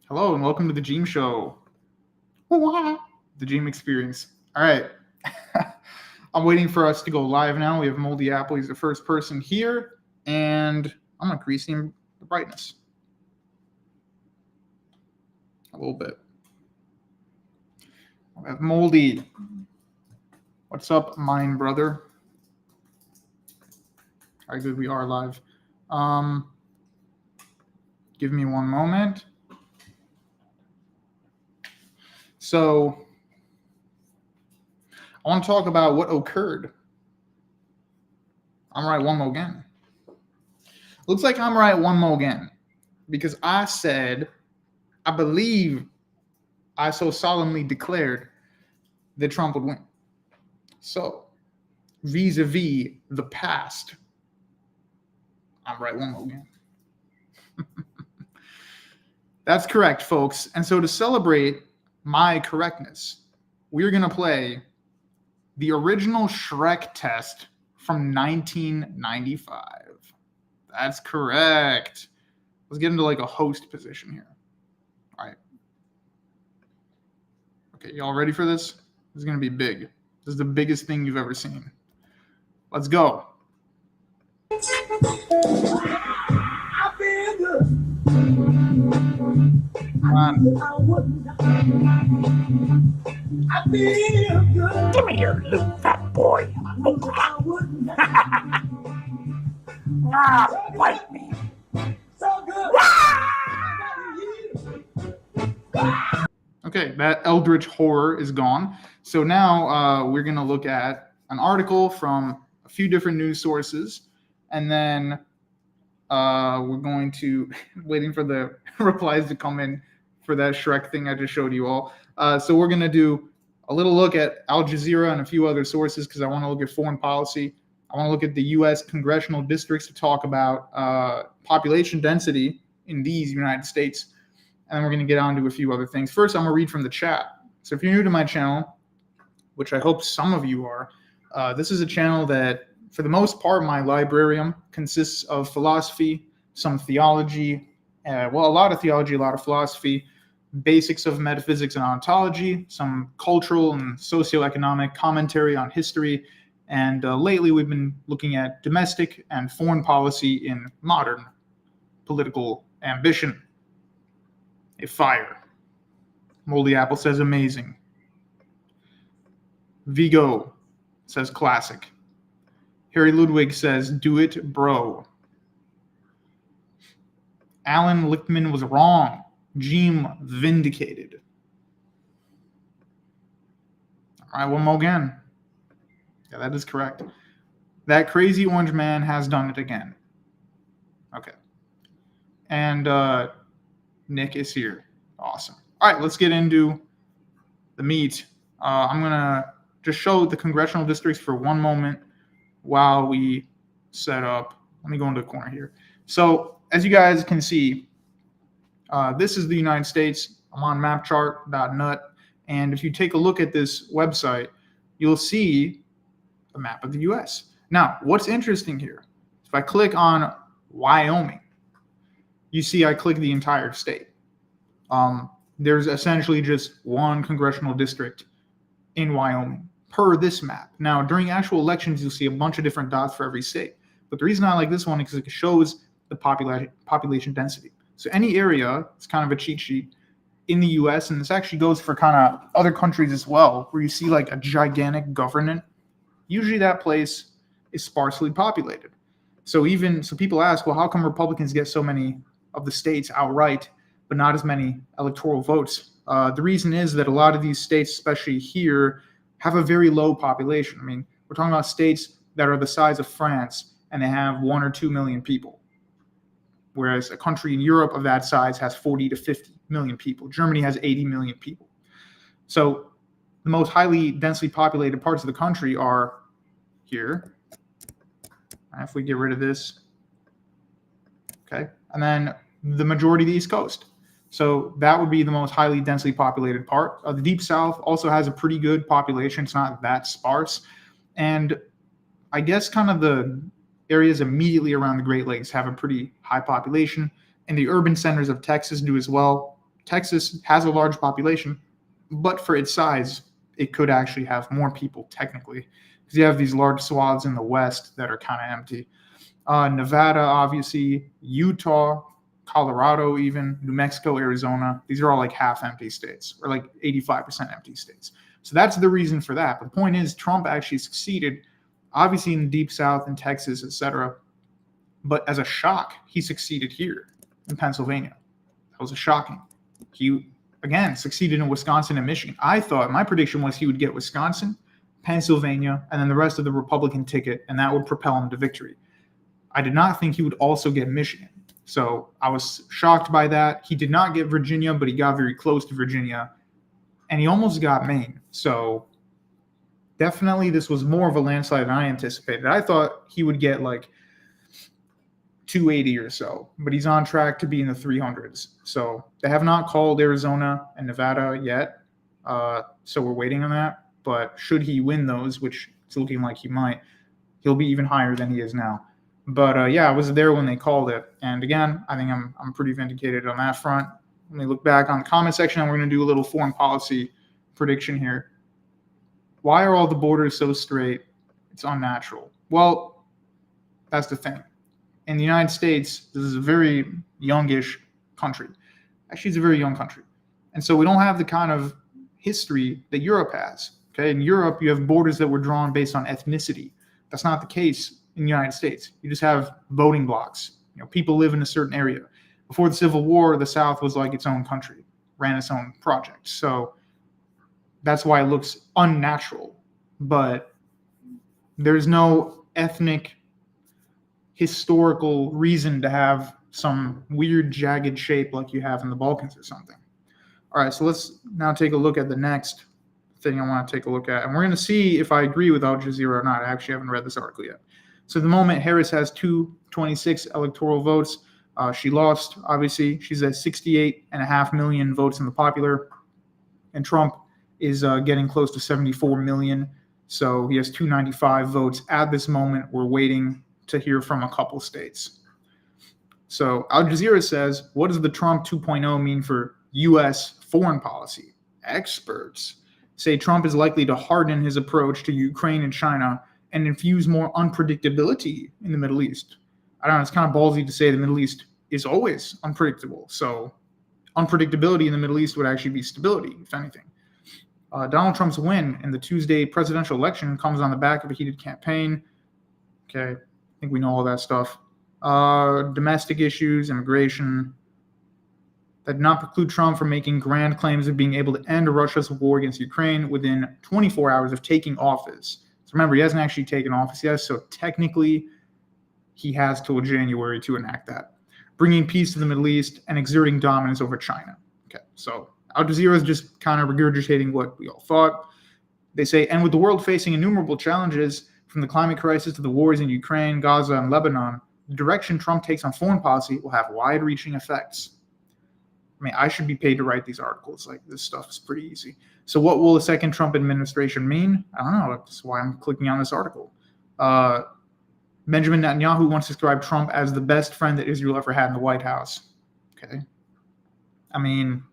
Hello and welcome to the Gene Show. The Gene Experience. All right. I'm waiting for us to go live now. We have Moldy Apple. He's the first person here. And I'm increasing the brightness a little bit. We have Moldy. What's up, mine brother? All right, good. We are live. Give me one moment. So I want to talk about what occurred. I'm right one more again. Looks like I'm right one more again because I said, I believe I so solemnly declared that Trump would win. So vis-a-vis the past, I'm right one more again. That's correct, folks. And so to celebrate my correctness, we're going to play the original Shrek test from 1995. That's correct. Let's get into like a host position here. All right. Okay, y'all ready for this? This is going to be big. This is the biggest thing you've ever seen. Let's go. I feel good. I feel good. Give me your loot, fat boy. Bite me. So good. Okay, that eldritch horror is gone. So now we're going to look at an article from a few different news sources, and then we're going to waiting for the replies to come in for that Shrek thing I just showed you all. So we're going to do a little look at Al Jazeera and a few other sources because I want to look at foreign policy. I want to look at the U.S. congressional districts to talk about population density in these United States. And then we're going to get on to a few other things. First, I'm going to read from the chat. So if you're new to my channel, which I hope some of you are, this is a channel that, for the most part, my librarium consists of philosophy, some theology, a lot of theology, a lot of philosophy, basics of metaphysics and ontology, some cultural and socioeconomic commentary on history, and lately we've been looking at domestic and foreign policy in modern political ambition. A fire. Moldy Apple says amazing. Vigo says classic. Harry Ludwig says do it, bro. Alan Lichtman was wrong. Gene vindicated. All right, one more again. Yeah, that is correct. That crazy orange man has done it again. Okay. And Nick is here. Awesome. All right, let's get into the meat. I'm going to just show the congressional districts for one moment while we set up. Let me go into the corner here. So as you guys can see, this is the United States. I'm on mapchart.net. And if you take a look at this website, you'll see a map of the U.S. Now, what's interesting here, if I click on Wyoming, you see I click the entire state. There's essentially just one congressional district in Wyoming per this map. Now, during actual elections, you'll see a bunch of different dots for every state. But the reason I like this one is because it shows the population density. So any area, it's kind of a cheat sheet in the U.S., and this actually goes for kind of other countries as well, where you see like a gigantic government. Usually that place is sparsely populated. So people ask, well, how come Republicans get so many of the states outright, but not as many electoral votes? The reason is that a lot of these states, especially here, have a very low population. I mean, we're talking about states that are the size of France, and they have 1 or 2 million people. Whereas a country in Europe of that size has 40 to 50 million people. Germany has 80 million people. So the most highly densely populated parts of the country are here. If we get rid of this, okay, and then the majority of the East Coast. So that would be the most highly densely populated part. The Deep South also has a pretty good population. It's not that sparse. And I guess kind of the areas immediately around the Great Lakes have a pretty high population, and the urban centers of Texas do as well. Texas has a large population, but for its size, it could actually have more people technically, because you have these large swaths in the west that are kind of empty. Nevada, obviously, Utah, Colorado, even New Mexico, Arizona. These are all like half empty states, or like 85% empty states. So that's the reason for that. But the point is, Trump actually succeeded, obviously in the Deep South, in Texas, etc. But as a shock, he succeeded here in Pennsylvania. That was a shocking. He, again, succeeded in Wisconsin and Michigan. I thought, my prediction was he would get Wisconsin, Pennsylvania, and then the rest of the Republican ticket, and that would propel him to victory. I did not think he would also get Michigan. So I was shocked by that. He did not get Virginia, but he got very close to Virginia. And he almost got Maine. So definitely this was more of a landslide than I anticipated. I thought he would get like 280 or so, but he's on track to be in the 300s. So they have not called Arizona and Nevada yet. So we're waiting on that. But should he win those, which it's looking like he might, he'll be even higher than he is now. But yeah, I was there when they called it. And again, I think I'm pretty vindicated on that front. Let me look back on the comment section, and we're going to do a little foreign policy prediction here. Why are all the borders so straight? It's unnatural. Well, that's the thing. In the United States, this is a very youngish country. Actually, it's a very young country. And so we don't have the kind of history that Europe has. Okay, in Europe, you have borders that were drawn based on ethnicity. That's not the case in the United States. You just have voting blocks. You know, people live in a certain area. Before the Civil War, the South was like its own country, ran its own project. So that's why it looks unnatural. But there's no ethnic, historical reason to have some weird jagged shape like you have in the Balkans or something. All right, so let's now take a look at the next thing I want to take a look at. And we're going to see if I agree with Al Jazeera or not. I actually haven't read this article yet. So at the moment, Harris has 226 electoral votes. She lost, obviously. She's at 68.5 million votes in the popular. And Trump is getting close to 74 million. So he has 295 votes at this moment. We're waiting to hear from a couple states. So Al Jazeera says, what does the Trump 2.0 mean for U.S. foreign policy? Experts say Trump is likely to harden his approach to Ukraine and China and infuse more unpredictability in the Middle East. I don't know, it's kind of ballsy to say the Middle East is always unpredictable. So unpredictability in the Middle East would actually be stability, if anything. Donald Trump's win in the Tuesday presidential election comes on the back of a heated campaign. Okay, I think we know all that stuff. Domestic issues, immigration. That did not preclude Trump from making grand claims of being able to end Russia's war against Ukraine within 24 hours of taking office. So remember, he hasn't actually taken office yet, so technically he has till January to enact that. Bringing peace to the Middle East and exerting dominance over China. Okay, so Al Jazeera is just kind of regurgitating what we all thought. They say, and with the world facing innumerable challenges, from the climate crisis to the wars in Ukraine, Gaza, and Lebanon, the direction Trump takes on foreign policy will have wide-reaching effects. I mean, I should be paid to write these articles. Like, this stuff is pretty easy. So what will the second Trump administration mean? I don't know. That's why I'm clicking on this article. Benjamin Netanyahu once described Trump as the best friend that Israel ever had in the White House. Okay. I mean,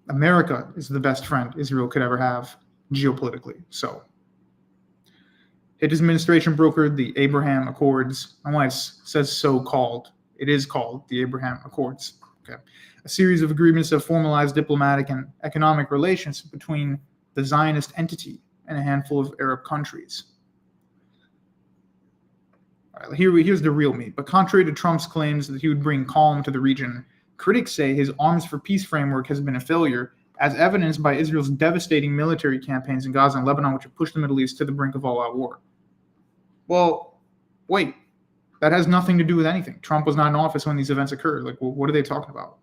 America is the best friend Israel could ever have geopolitically. So his administration brokered the Abraham Accords. I don't know why it says so-called. It is called the Abraham Accords. Okay. A series of agreements that formalized diplomatic and economic relations between the Zionist entity and a handful of Arab countries. All right, here's the real meat. But contrary to Trump's claims that he would bring calm to the region, critics say his Arms for Peace framework has been a failure, as evidenced by Israel's devastating military campaigns in Gaza and Lebanon, which have pushed the Middle East to the brink of all-out war. Well, wait. That has nothing to do with anything. Trump was not in office when these events occurred. Like, well, what are they talking about?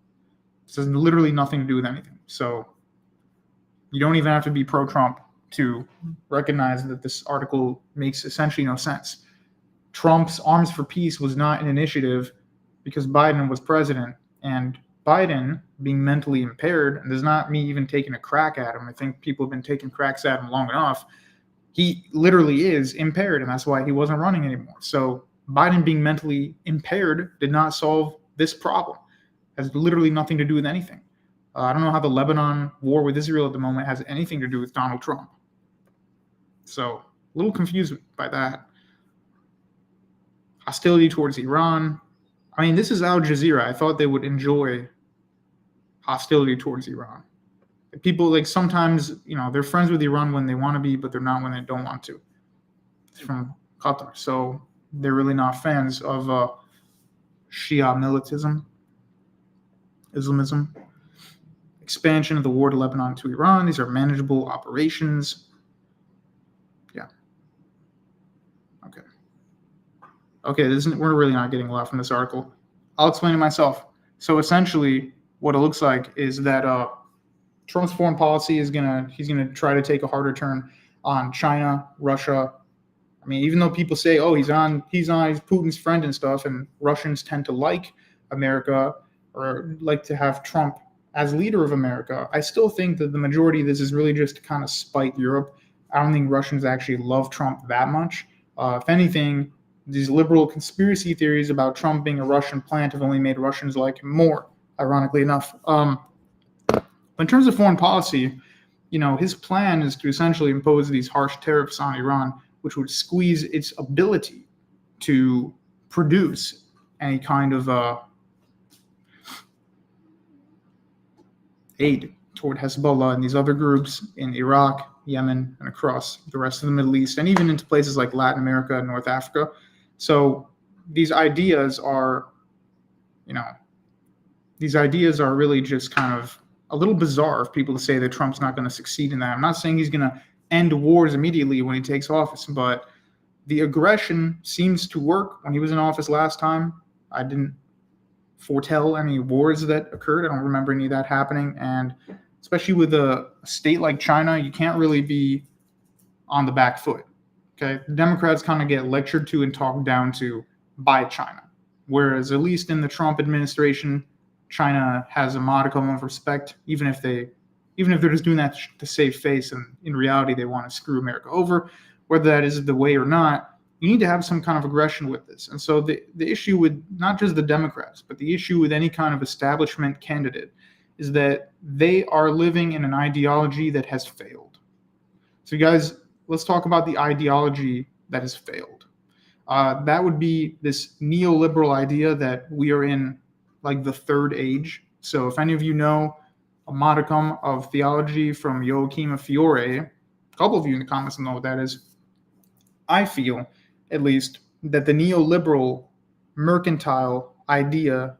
This has literally nothing to do with anything. So you don't even have to be pro-Trump to recognize that this article makes essentially no sense. Trump's Arms for Peace was not an initiative because Biden was president. And Biden, being mentally impaired, and does not me even taking a crack at him. I think people have been taking cracks at him long enough. He literally is impaired, and that's why he wasn't running anymore. So Biden being mentally impaired did not solve this problem. Has literally nothing to do with anything. I don't know how the Lebanon war with Israel at the moment has anything to do with Donald Trump. So, a little confused by that. Hostility towards Iran. I mean, this is Al Jazeera. I thought they would enjoy hostility towards Iran. People, like, sometimes, they're friends with Iran when they want to be, but they're not when they don't want to. It's from Qatar. So they're really not fans of Shia militism, Islamism. Expansion of the war to Lebanon to Iran. These are manageable operations. Yeah. Okay, we're really not getting a lot from this article. I'll explain it myself. So essentially, what it looks like is that Trump's foreign policy he's gonna try to take a harder turn on China, Russia. I mean, even though people say, oh, he's Putin's friend and stuff, and Russians tend to like America or like to have Trump as leader of America, I still think that the majority of this is really just to kind of spite Europe. I don't think Russians actually love Trump that much. If anything, these liberal conspiracy theories about Trump being a Russian plant have only made Russians like him more, ironically enough. But in terms of foreign policy, his plan is to essentially impose these harsh tariffs on Iran, which would squeeze its ability to produce any kind of aid toward Hezbollah and these other groups in Iraq, Yemen, and across the rest of the Middle East, and even into places like Latin America and North Africa. So these ideas are really just kind of a little bizarre of people to say that Trump's not going to succeed in that. I'm not saying he's going to end wars immediately when he takes office, but the aggression seems to work. When he was in office last time, I didn't foretell any wars that occurred. I don't remember any of that happening. And especially with a state like China, you can't really be on the back foot. Okay, the Democrats kind of get lectured to and talked down to by China, whereas at least in the Trump administration, China has a modicum of respect, even if they're just doing that to save face, and in reality they want to screw America over. Whether that is the way or not, you need to have some kind of aggression with this. And so the issue with not just the Democrats, but the issue with any kind of establishment candidate is that they are living in an ideology that has failed. So guys, let's talk about the ideology that has failed. That would be this neoliberal idea that we are in like the third age. So if any of you know a modicum of theology from Joachim Fiore, a couple of you in the comments know what that is. I feel, at least, that the neoliberal mercantile idea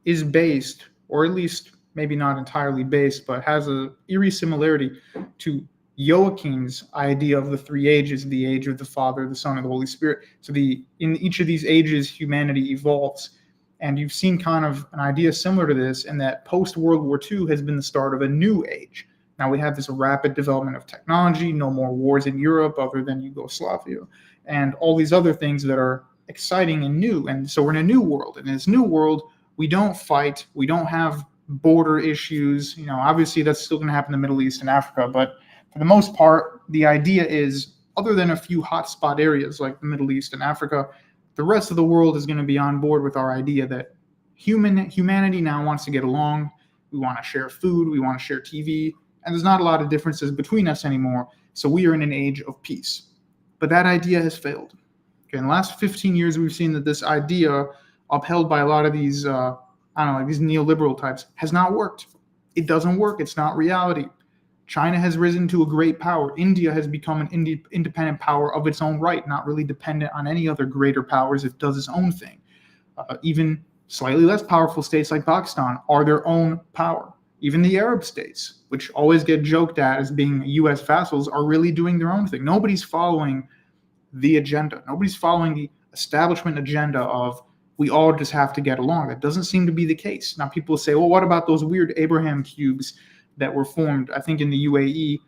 is based, or at least maybe not entirely based, but has a eerie similarity to Joachim's idea of the three ages, the age of the Father, the Son, and the Holy Spirit. So in each of these ages, humanity evolves. And you've seen kind of an idea similar to this, in that post-World War II has been the start of a new age. Now we have this rapid development of technology, no more wars in Europe other than Yugoslavia, and all these other things that are exciting and new. And so we're in a new world. And in this new world, we don't fight. We don't have border issues. Obviously that's still going to happen in the Middle East and Africa. But for the most part, the idea is, other than a few hotspot areas like the Middle East and Africa, the rest of the world is going to be on board with our idea that humanity now wants to get along. We want to share food. We want to share TV. And there's not a lot of differences between us anymore. So we are in an age of peace. But that idea has failed. Okay, in the last 15 years, we've seen that this idea, upheld by a lot of these, these neoliberal types, has not worked. It doesn't work. It's not reality. China has risen to a great power. India has become an independent power of its own right, not really dependent on any other greater powers. It does its own thing. Even slightly less powerful states like Pakistan are their own power. Even the Arab states, which always get joked at as being U.S. vassals, are really doing their own thing. Nobody's following the agenda. Nobody's following the establishment agenda of we all just have to get along. That doesn't seem to be the case. Now people say, well, what about those weird Abraham cubes that were formed, I think, in the UAE,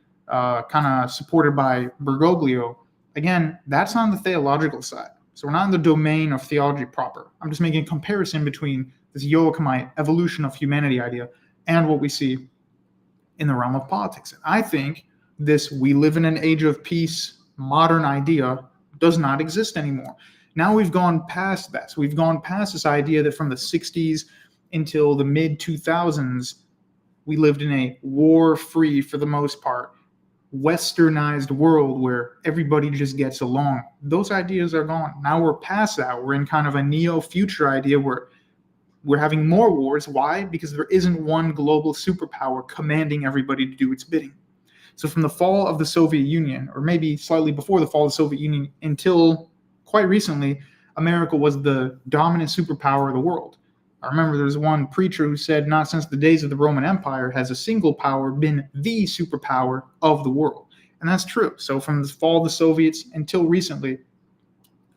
kind of supported by Bergoglio? Again, that's on the theological side. So we're not in the domain of theology proper. I'm just making a comparison between this Joachimite evolution of humanity idea and what we see in the realm of politics. And I think this we live in an age of peace modern idea does not exist anymore. Now we've gone past that. So we've gone past this idea that from the 60s until the mid 2000s, we lived in a war-free, for the most part, westernized world where everybody just gets along. Those ideas are gone. Now we're past that. We're in kind of a neo-future idea where we're having more wars. Why? Because there isn't one global superpower commanding everybody to do its bidding. So from the fall of the Soviet Union, or maybe slightly before the fall of the Soviet Union, until quite recently, America was the dominant superpower of the world. I remember there's one preacher who said, not since the days of the Roman Empire has a single power been the superpower of the world. And that's true. So from the fall of the Soviets until recently,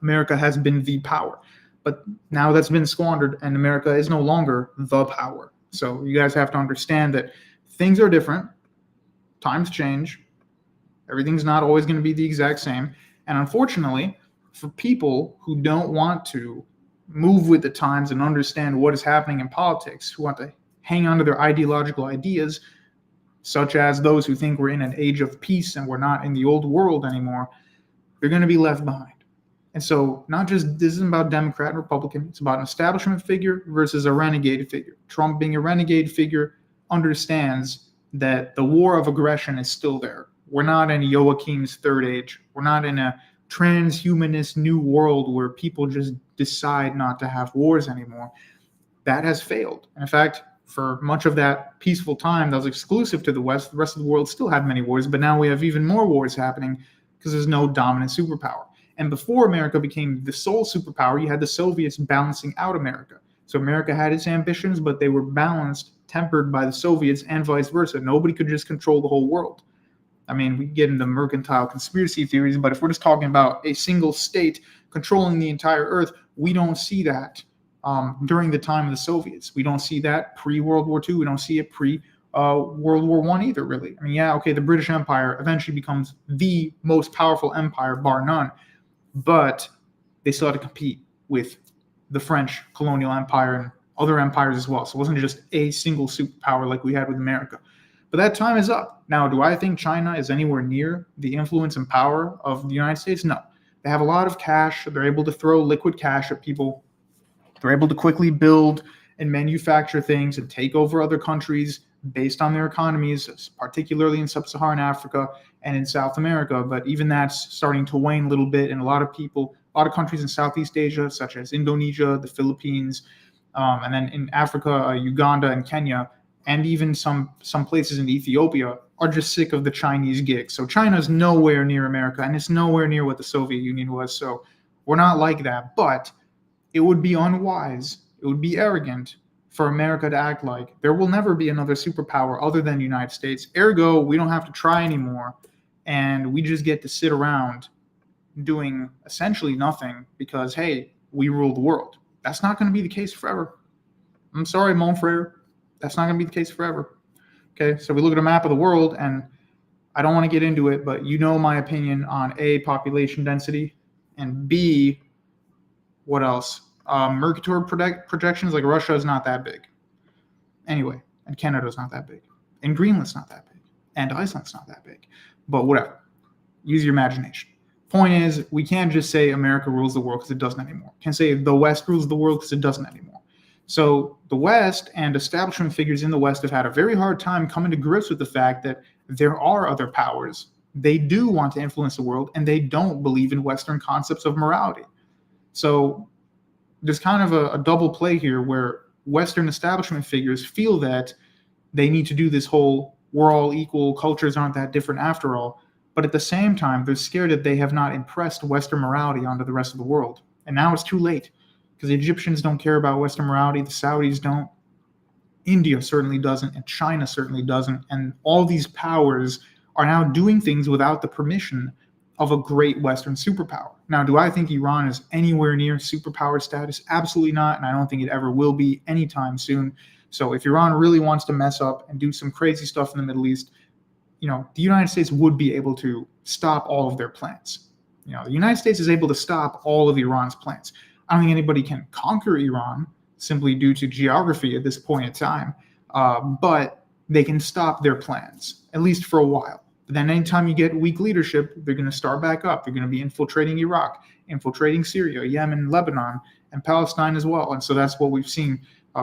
America has been the power. But now that's been squandered, and America is no longer the power. So you guys have to understand that things are different. Times change. Everything's not always going to be the exact same. And unfortunately, for people who don't want to move with the times and understand what is happening in politics, who want to hang on to their ideological ideas, such as those who think we're in an age of peace and we're not in the old world anymore, they're going to be left behind. And so this isn't about Democrat and Republican. It's about an establishment figure versus a renegade figure. Trump, being a renegade figure, understands that the war of aggression is still there. We're not in Joachim's third age. We're not in a transhumanist new world where people just decide not to have wars anymore. That has failed. And in fact, for much of that peaceful time that was exclusive to the West, the rest of the world still had many wars, but now we have even more wars happening because there's no dominant superpower. And before America became the sole superpower, you had the Soviets balancing out America. So America had its ambitions, but they were balanced, tempered by the Soviets, and vice versa. Nobody could just control the whole world. I mean, we get into mercantile conspiracy theories, but if we're just talking about a single state controlling the entire earth, we don't see that during the time of the Soviets. We don't see that pre-World War II. We don't see it pre-World War I either, really. I mean, yeah, okay, the British Empire eventually becomes the most powerful empire, bar none, but they still had to compete with the French colonial empire and other empires as well. So it wasn't just a single superpower like we had with America. But that time is up. Now, do I think China is anywhere near the influence and power of the United States? No. They have a lot of cash. They're able to throw liquid cash at people. They're able to quickly build and manufacture things and take over other countries based on their economies, particularly in sub-Saharan Africa and in South America. But even that's starting to wane a little bit. And a lot of countries in Southeast Asia, such as Indonesia, the Philippines, and then in Africa, Uganda and Kenya, and even some places in Ethiopia are just sick of the Chinese gig. So China's nowhere near America, and it's nowhere near what the Soviet Union was. So we're not like that. But it would be unwise, it would be arrogant for America to act like there will never be another superpower other than the United States. Ergo, we don't have to try anymore, and we just get to sit around doing essentially nothing because, hey, we rule the world. That's not going to be the case forever. I'm sorry, mon frere. That's not going to be the case forever. Okay, so we look at a map of the world, and I don't want to get into it, but you know my opinion on A, population density, and B, what else? Mercator projections, like Russia is not that big. Anyway, and Canada's not that big. And Greenland's not that big. And Iceland's not that big. But whatever. Use your imagination. Point is, we can't just say America rules the world because it doesn't anymore. Can't say the West rules the world because it doesn't anymore. So the West and establishment figures in the West have had a very hard time coming to grips with the fact that there are other powers. They do want to influence the world, and they don't believe in Western concepts of morality. So there's kind of a double play here where Western establishment figures feel that they need to do this whole we're all equal, cultures aren't that different after all. But at the same time, they're scared that they have not impressed Western morality onto the rest of the world. And now it's too late. Because the Egyptians don't care about Western morality, the Saudis don't, India certainly doesn't, and China certainly doesn't. And all these powers are now doing things without the permission of a great Western superpower. Now, do I think Iran is anywhere near superpower status? Absolutely not, and I don't think it ever will be anytime soon. So if Iran really wants to mess up and do some crazy stuff in the Middle East, the United States would be able to stop all of their plans. The United States is able to stop all of Iran's plans. I don't think anybody can conquer Iran simply due to geography at this point in time, but they can stop their plans, at least for a while. But then anytime you get weak leadership, they're going to start back up. They're going to be infiltrating Iraq, infiltrating Syria, Yemen, Lebanon, and Palestine as well. And so that's what we've seen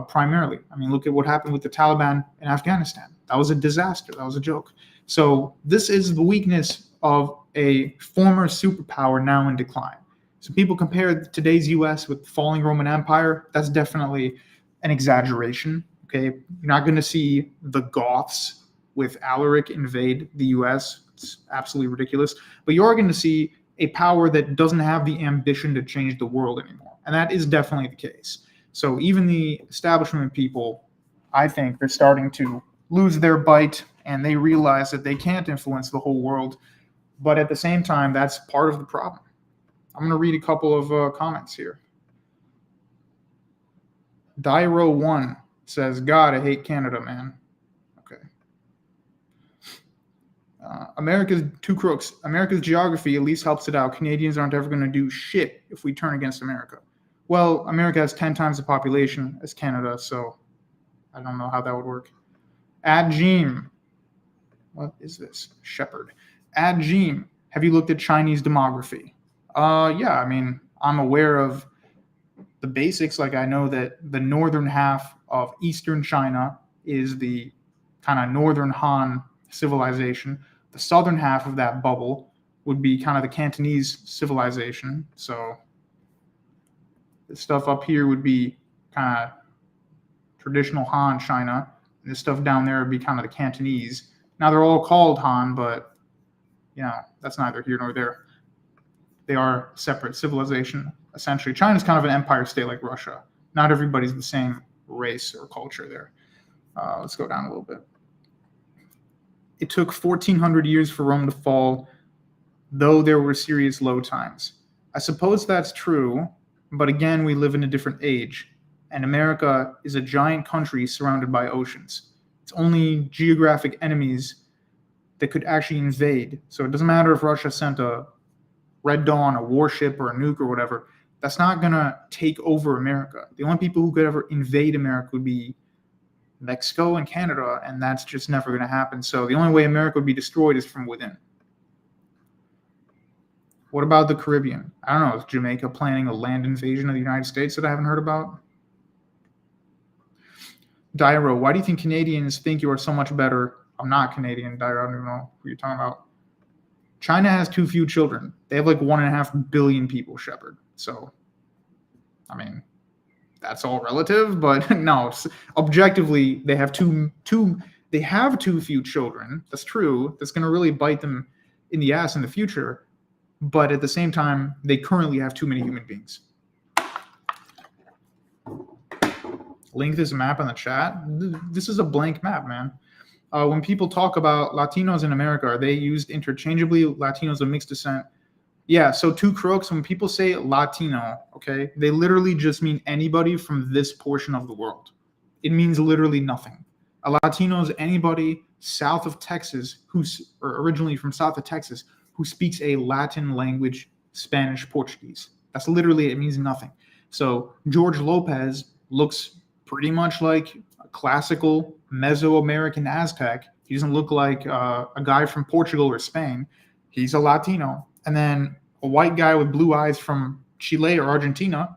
primarily. I mean, look at what happened with the Taliban in Afghanistan. That was a disaster. That was a joke. So this is the weakness of a former superpower now in decline. So people compare today's U.S. with the falling Roman Empire. That's definitely an exaggeration. Okay, you're not going to see the Goths with Alaric invade the U.S. It's absolutely ridiculous. But you are going to see a power that doesn't have the ambition to change the world anymore, and that is definitely the case. So even the establishment people, I think they're starting to lose their bite, and they realize that they can't influence the whole world. But at the same time, that's part of the problem. I'm going to read a couple of comments here. Dyro1 says, God, I hate Canada, man. Okay. America's two crooks. America's geography at least helps it out. Canadians aren't ever going to do shit if we turn against America. Well, America has 10 times the population as Canada, so I don't know how that would work. Adjeem. What is this? Shepherd. Adjeem. Have you looked at Chinese demography? Yeah, I mean, I'm aware of the basics. Like, I know that the northern half of eastern China is the kind of northern Han civilization. The southern half of that bubble would be kind of the Cantonese civilization. So this stuff up here would be kind of traditional Han China. And this stuff down there would be kind of the Cantonese. Now, they're all called Han, but, you know, that's neither here nor there. They are separate civilization, essentially. China's kind of an empire state like Russia. Not everybody's the same race or culture there. Let's go down a little bit. It took 1,400 years for Rome to fall, though there were serious low times. I suppose that's true, but again, we live in a different age, and America is a giant country surrounded by oceans. It's only geographic enemies that could actually invade. So it doesn't matter if Russia sent a Red Dawn, a warship, or a nuke or whatever. That's not going to take over America. The only people who could ever invade America would be Mexico and Canada, and that's just never going to happen. So the only way America would be destroyed is from within. What about the Caribbean? I don't know. Is Jamaica planning a land invasion of the United States that I haven't heard about? Dyro, why do you think Canadians think you are so much better? I'm not Canadian, Dyro. I don't even know who you're talking about. China has too few children. They have like 1.5 billion people, Shepard. So, I mean, that's all relative, but no, objectively, they have too few children. That's true. That's going to really bite them in the ass in the future. But at the same time, they currently have too many human beings. Link this map in the chat. This is a blank map, man. When people talk about Latinos in America, are they used interchangeably? Latinos of mixed descent? Yeah, so two crooks, when people say Latino, okay, they literally just mean anybody from this portion of the world. It means literally nothing. A Latino is anybody south of Texas, or originally from south of Texas, who speaks a Latin language, Spanish, Portuguese. That's literally, it means nothing. So George Lopez looks pretty much like a classical Mesoamerican Aztec. He doesn't look like a guy from Portugal or Spain. He's a Latino. And then a white guy with blue eyes from Chile or Argentina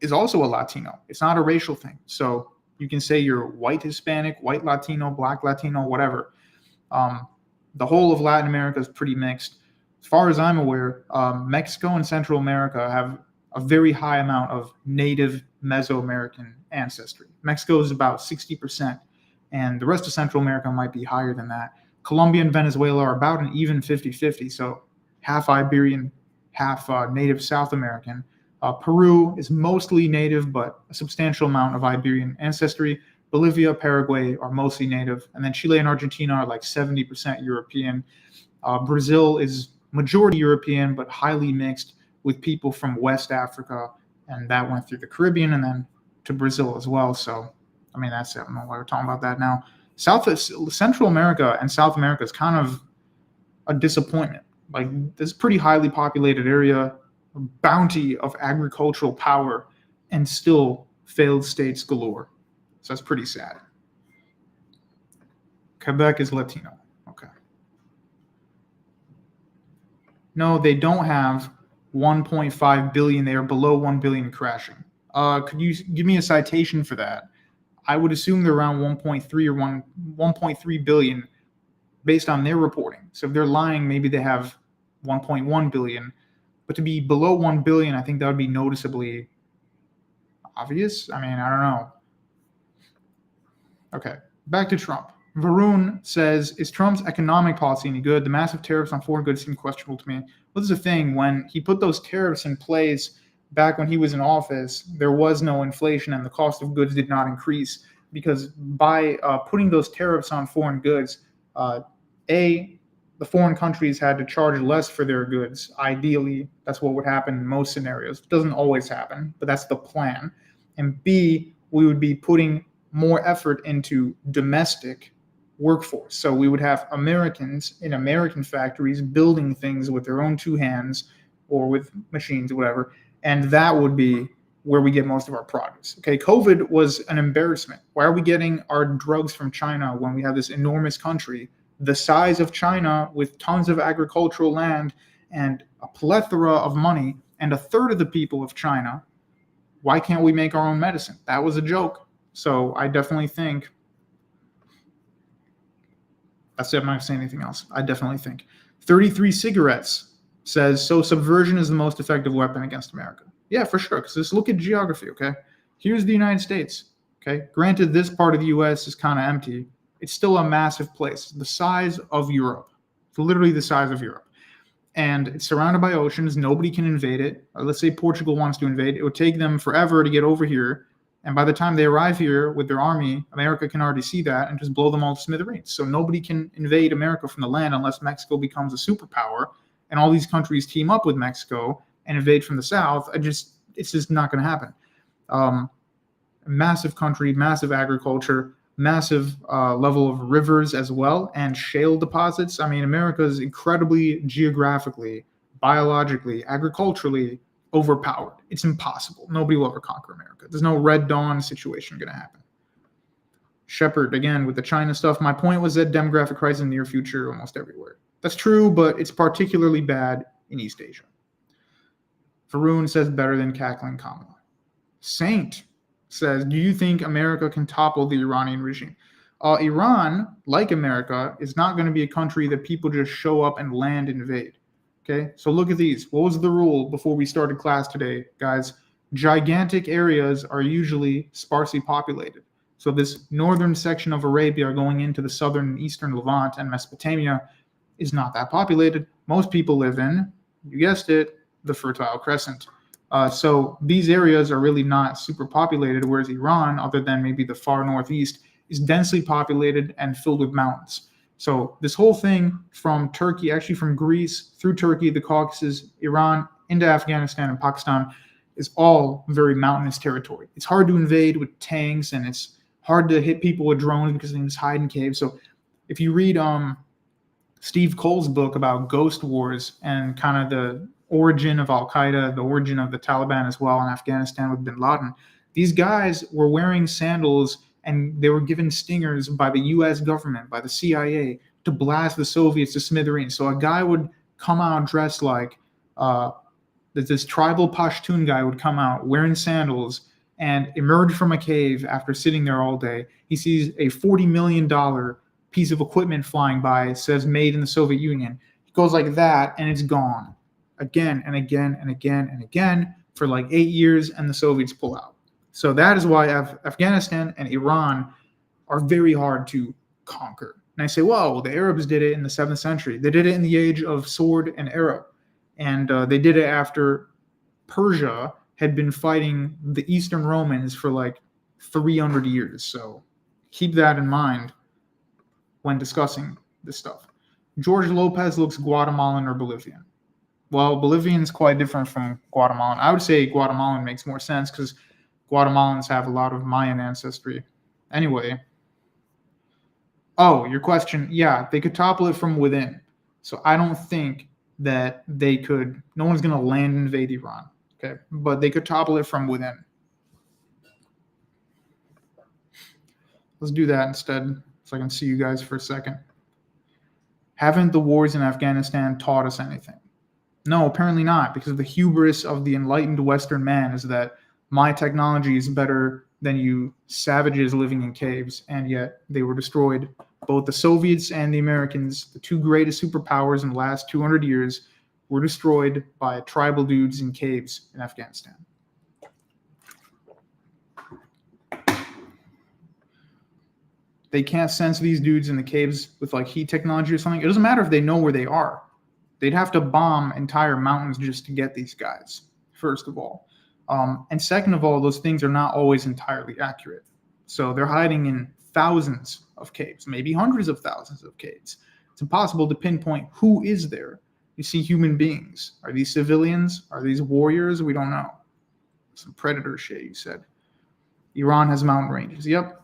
is also a Latino. It's not a racial thing. So you can say you're white Hispanic, white Latino, black Latino, whatever. The whole of Latin America is pretty mixed. As far as I'm aware, Mexico and Central America have a very high amount of native Mesoamerican ancestry. Mexico is about 60%, and the rest of Central America might be higher than that. Colombia and Venezuela are about an even 50-50, so half Iberian, half native South American. Peru is mostly native, but a substantial amount of Iberian ancestry. Bolivia, Paraguay are mostly native. And then Chile and Argentina are like 70% European. Brazil is majority European, but highly mixed with people from West Africa. And that went through the Caribbean and then to Brazil as well. So, I mean, I don't know why we're talking about that now. Central America and South America is kind of a disappointment. Like, this is a pretty highly populated area, a bounty of agricultural power, and still failed states galore. So that's pretty sad. Quebec is Latino. Okay. No, they don't have 1.5 billion. They are below 1 billion crashing. Could you give me a citation for that? I would assume they're around 1.3 or 1.3 billion based on their reporting. So if they're lying, maybe they have 1.1 billion. But to be below 1 billion, I think that would be noticeably obvious. I mean, I don't know. Okay, back to Trump. Varun says, is Trump's economic policy any good? The massive tariffs on foreign goods seem questionable to me. Well, this is the thing. When he put those tariffs in place back when he was in office, there was no inflation and the cost of goods did not increase because by putting those tariffs on foreign goods, the foreign countries had to charge less for their goods. Ideally, that's what would happen in most scenarios. It doesn't always happen, but that's the plan. And B, we would be putting more effort into domestic workforce. So we would have Americans in American factories building things with their own two hands or with machines or whatever. And that would be where we get most of our produce. Okay, COVID was an embarrassment. Why are we getting our drugs from China when we have this enormous country the size of China with tons of agricultural land and a plethora of money and a third of the people of China? Why can't we make our own medicine? That was a joke. So I definitely think, that's it, I'm not going to say anything else. I definitely think. 33 Cigarettes says, so subversion is the most effective weapon against America. Yeah, for sure, because just look at geography, okay? Here's the United States, okay? Granted, this part of the U.S. is kind of empty. It's still a massive place, the size of Europe. It's literally the size of Europe. And it's surrounded by oceans. Nobody can invade it. Let's say Portugal wants to invade. It would take them forever to get over here. And by the time they arrive here with their army, America can already see that and just blow them all to smithereens. So nobody can invade America from the land unless Mexico becomes a superpower and all these countries team up with Mexico and invade from the south. It's just not going to happen. Massive country, massive agriculture, massive level of rivers as well, and shale deposits. I mean, America is incredibly geographically, biologically, agriculturally overpowered. It's impossible. Nobody will ever conquer America. There's no Red Dawn situation going to happen. Shepard, again, with the China stuff, my point was that demographic crisis in the near future almost everywhere. That's true, but it's particularly bad in East Asia. Varun says better than cackling Kamala. Saint says, do you think America can topple the Iranian regime? Iran, like America, is not going to be a country that people just show up and land invade. Okay, so look at these. What was the rule before we started class today, guys? Gigantic areas are usually sparsely populated. So this northern section of Arabia going into the southern and eastern Levant and Mesopotamia is not that populated. Most people live in, you guessed it, the Fertile Crescent. So these areas are really not super populated, whereas Iran, other than maybe the far northeast, is densely populated and filled with mountains. So this whole thing from Turkey, actually from Greece, through Turkey, the Caucasus, Iran, into Afghanistan and Pakistan, is all very mountainous territory. It's hard to invade with tanks, and it's hard to hit people with drones because they can just hide in caves. So if you read Steve Cole's book about ghost wars and kind of the origin of Al-Qaeda, the origin of the Taliban as well in Afghanistan with bin Laden, these guys were wearing sandals and they were given stingers by the US government, by the CIA, to blast the Soviets to smithereens. So a guy would come out dressed like, this tribal Pashtun guy would come out wearing sandals and emerge from a cave after sitting there all day. He sees a $40 million piece of equipment flying by, says made in the Soviet Union. It goes like that and it's gone. Again and again and again and again for like 8 years, and the Soviets pull out. So that is why Afghanistan and Iran are very hard to conquer. And I say, well, the Arabs did it in the 7th century. They did it in the age of sword and arrow. And they did it after Persia had been fighting the Eastern Romans for like 300 years. So keep that in mind when discussing this stuff. George Lopez looks Guatemalan or Bolivian. Well, Bolivian is quite different from Guatemalan. I would say Guatemalan makes more sense because Guatemalans have a lot of Mayan ancestry. Anyway. Oh, your question. Yeah, they could topple it from within. So I don't think that they could. No one's going to land and invade Iran. Okay, but they could topple it from within. Let's do that instead so I can see you guys for a second. Haven't the wars in Afghanistan taught us anything? No, apparently not, because the hubris of the enlightened Western man is that my technology is better than you savages living in caves, and yet they were destroyed. Both the Soviets and the Americans, the two greatest superpowers in the last 200 years, were destroyed by tribal dudes in caves in Afghanistan. They can't sense these dudes in the caves with like heat technology or something. It doesn't matter if they know where they are. They'd have to bomb entire mountains just to get these guys, first of all. And second of all, those things are not always entirely accurate. So they're hiding in thousands of caves, maybe hundreds of thousands of caves. It's impossible to pinpoint who is there. You see human beings. Are these civilians? Are these warriors? We don't know. Some predator shit, you said. Iran has mountain ranges. Yep.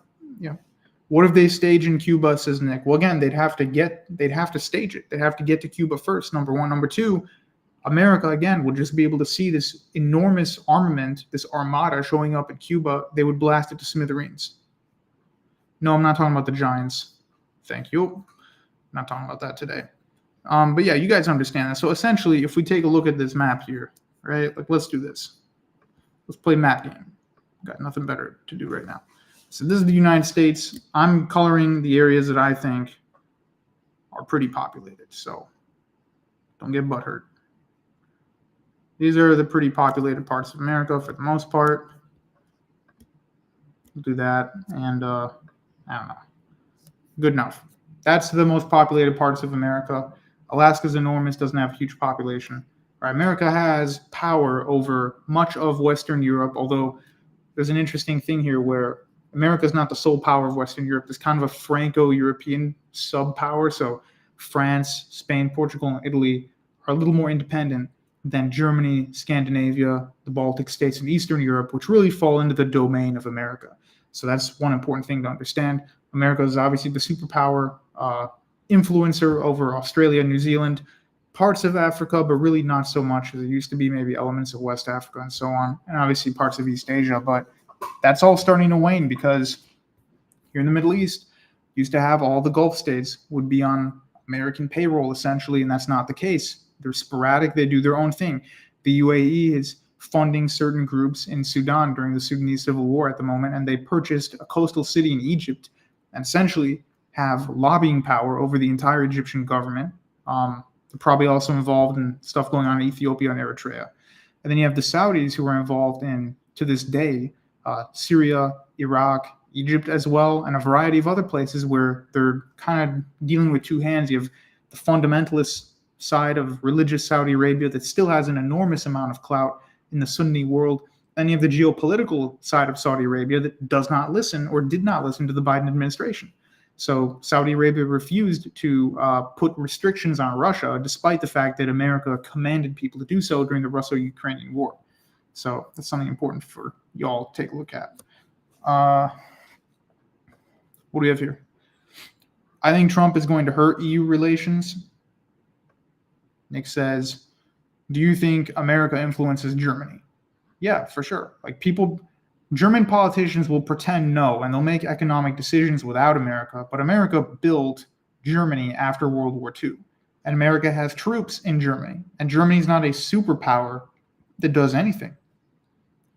What if they stage in Cuba, says Nick? Well, again, they'd have to stage it. They'd have to get to Cuba first, number one. Number two, America, again, would just be able to see this enormous armament, this armada showing up in Cuba. They would blast it to smithereens. No, I'm not talking about the Giants. Thank you. I'm not talking about that today. But yeah, you guys understand that. So essentially, if we take a look at this map here, right? Like, let's do this. Let's play map game. Got nothing better to do right now. So this is the United States. I'm coloring the areas that I think are pretty populated. So don't get butthurt. These are the pretty populated parts of America for the most part. We'll do that. And I don't know. Good enough. That's the most populated parts of America. Alaska's enormous, doesn't have a huge population. Right? America has power over much of Western Europe, although there's an interesting thing here where America is not the sole power of Western Europe. There's kind of a Franco-European sub-power. So France, Spain, Portugal, and Italy are a little more independent than Germany, Scandinavia, the Baltic states, and Eastern Europe, which really fall into the domain of America. So that's one important thing to understand. America is obviously the superpower influencer over Australia, New Zealand, parts of Africa, but really not so much as it used to be, maybe elements of West Africa and so on, and obviously parts of East Asia. But that's all starting to wane because here in the Middle East, used to have all the Gulf states would be on American payroll essentially, and that's not the case. They're sporadic. They do their own thing. The UAE is funding certain groups in Sudan during the Sudanese civil war at the moment, and they purchased a coastal city in Egypt and essentially have lobbying power over the entire Egyptian government. They're probably also involved in stuff going on in Ethiopia and Eritrea. And then you have the Saudis who are involved in, to this day, Syria, Iraq, Egypt as well, and a variety of other places where they're kind of dealing with two hands. You have the fundamentalist side of religious Saudi Arabia that still has an enormous amount of clout in the Sunni world. Then you have the geopolitical side of Saudi Arabia that does not listen or did not listen to the Biden administration. So Saudi Arabia refused to put restrictions on Russia, despite the fact that America commanded people to do so during the Russo-Ukrainian war. So that's something important for y'all to take a look at. What do we have here? I think Trump is going to hurt EU relations. Nick says, do you think America influences Germany? Yeah, for sure. Like German politicians will pretend no, and they'll make economic decisions without America. But America built Germany after World War II. And America has troops in Germany. And Germany's not a superpower that does anything,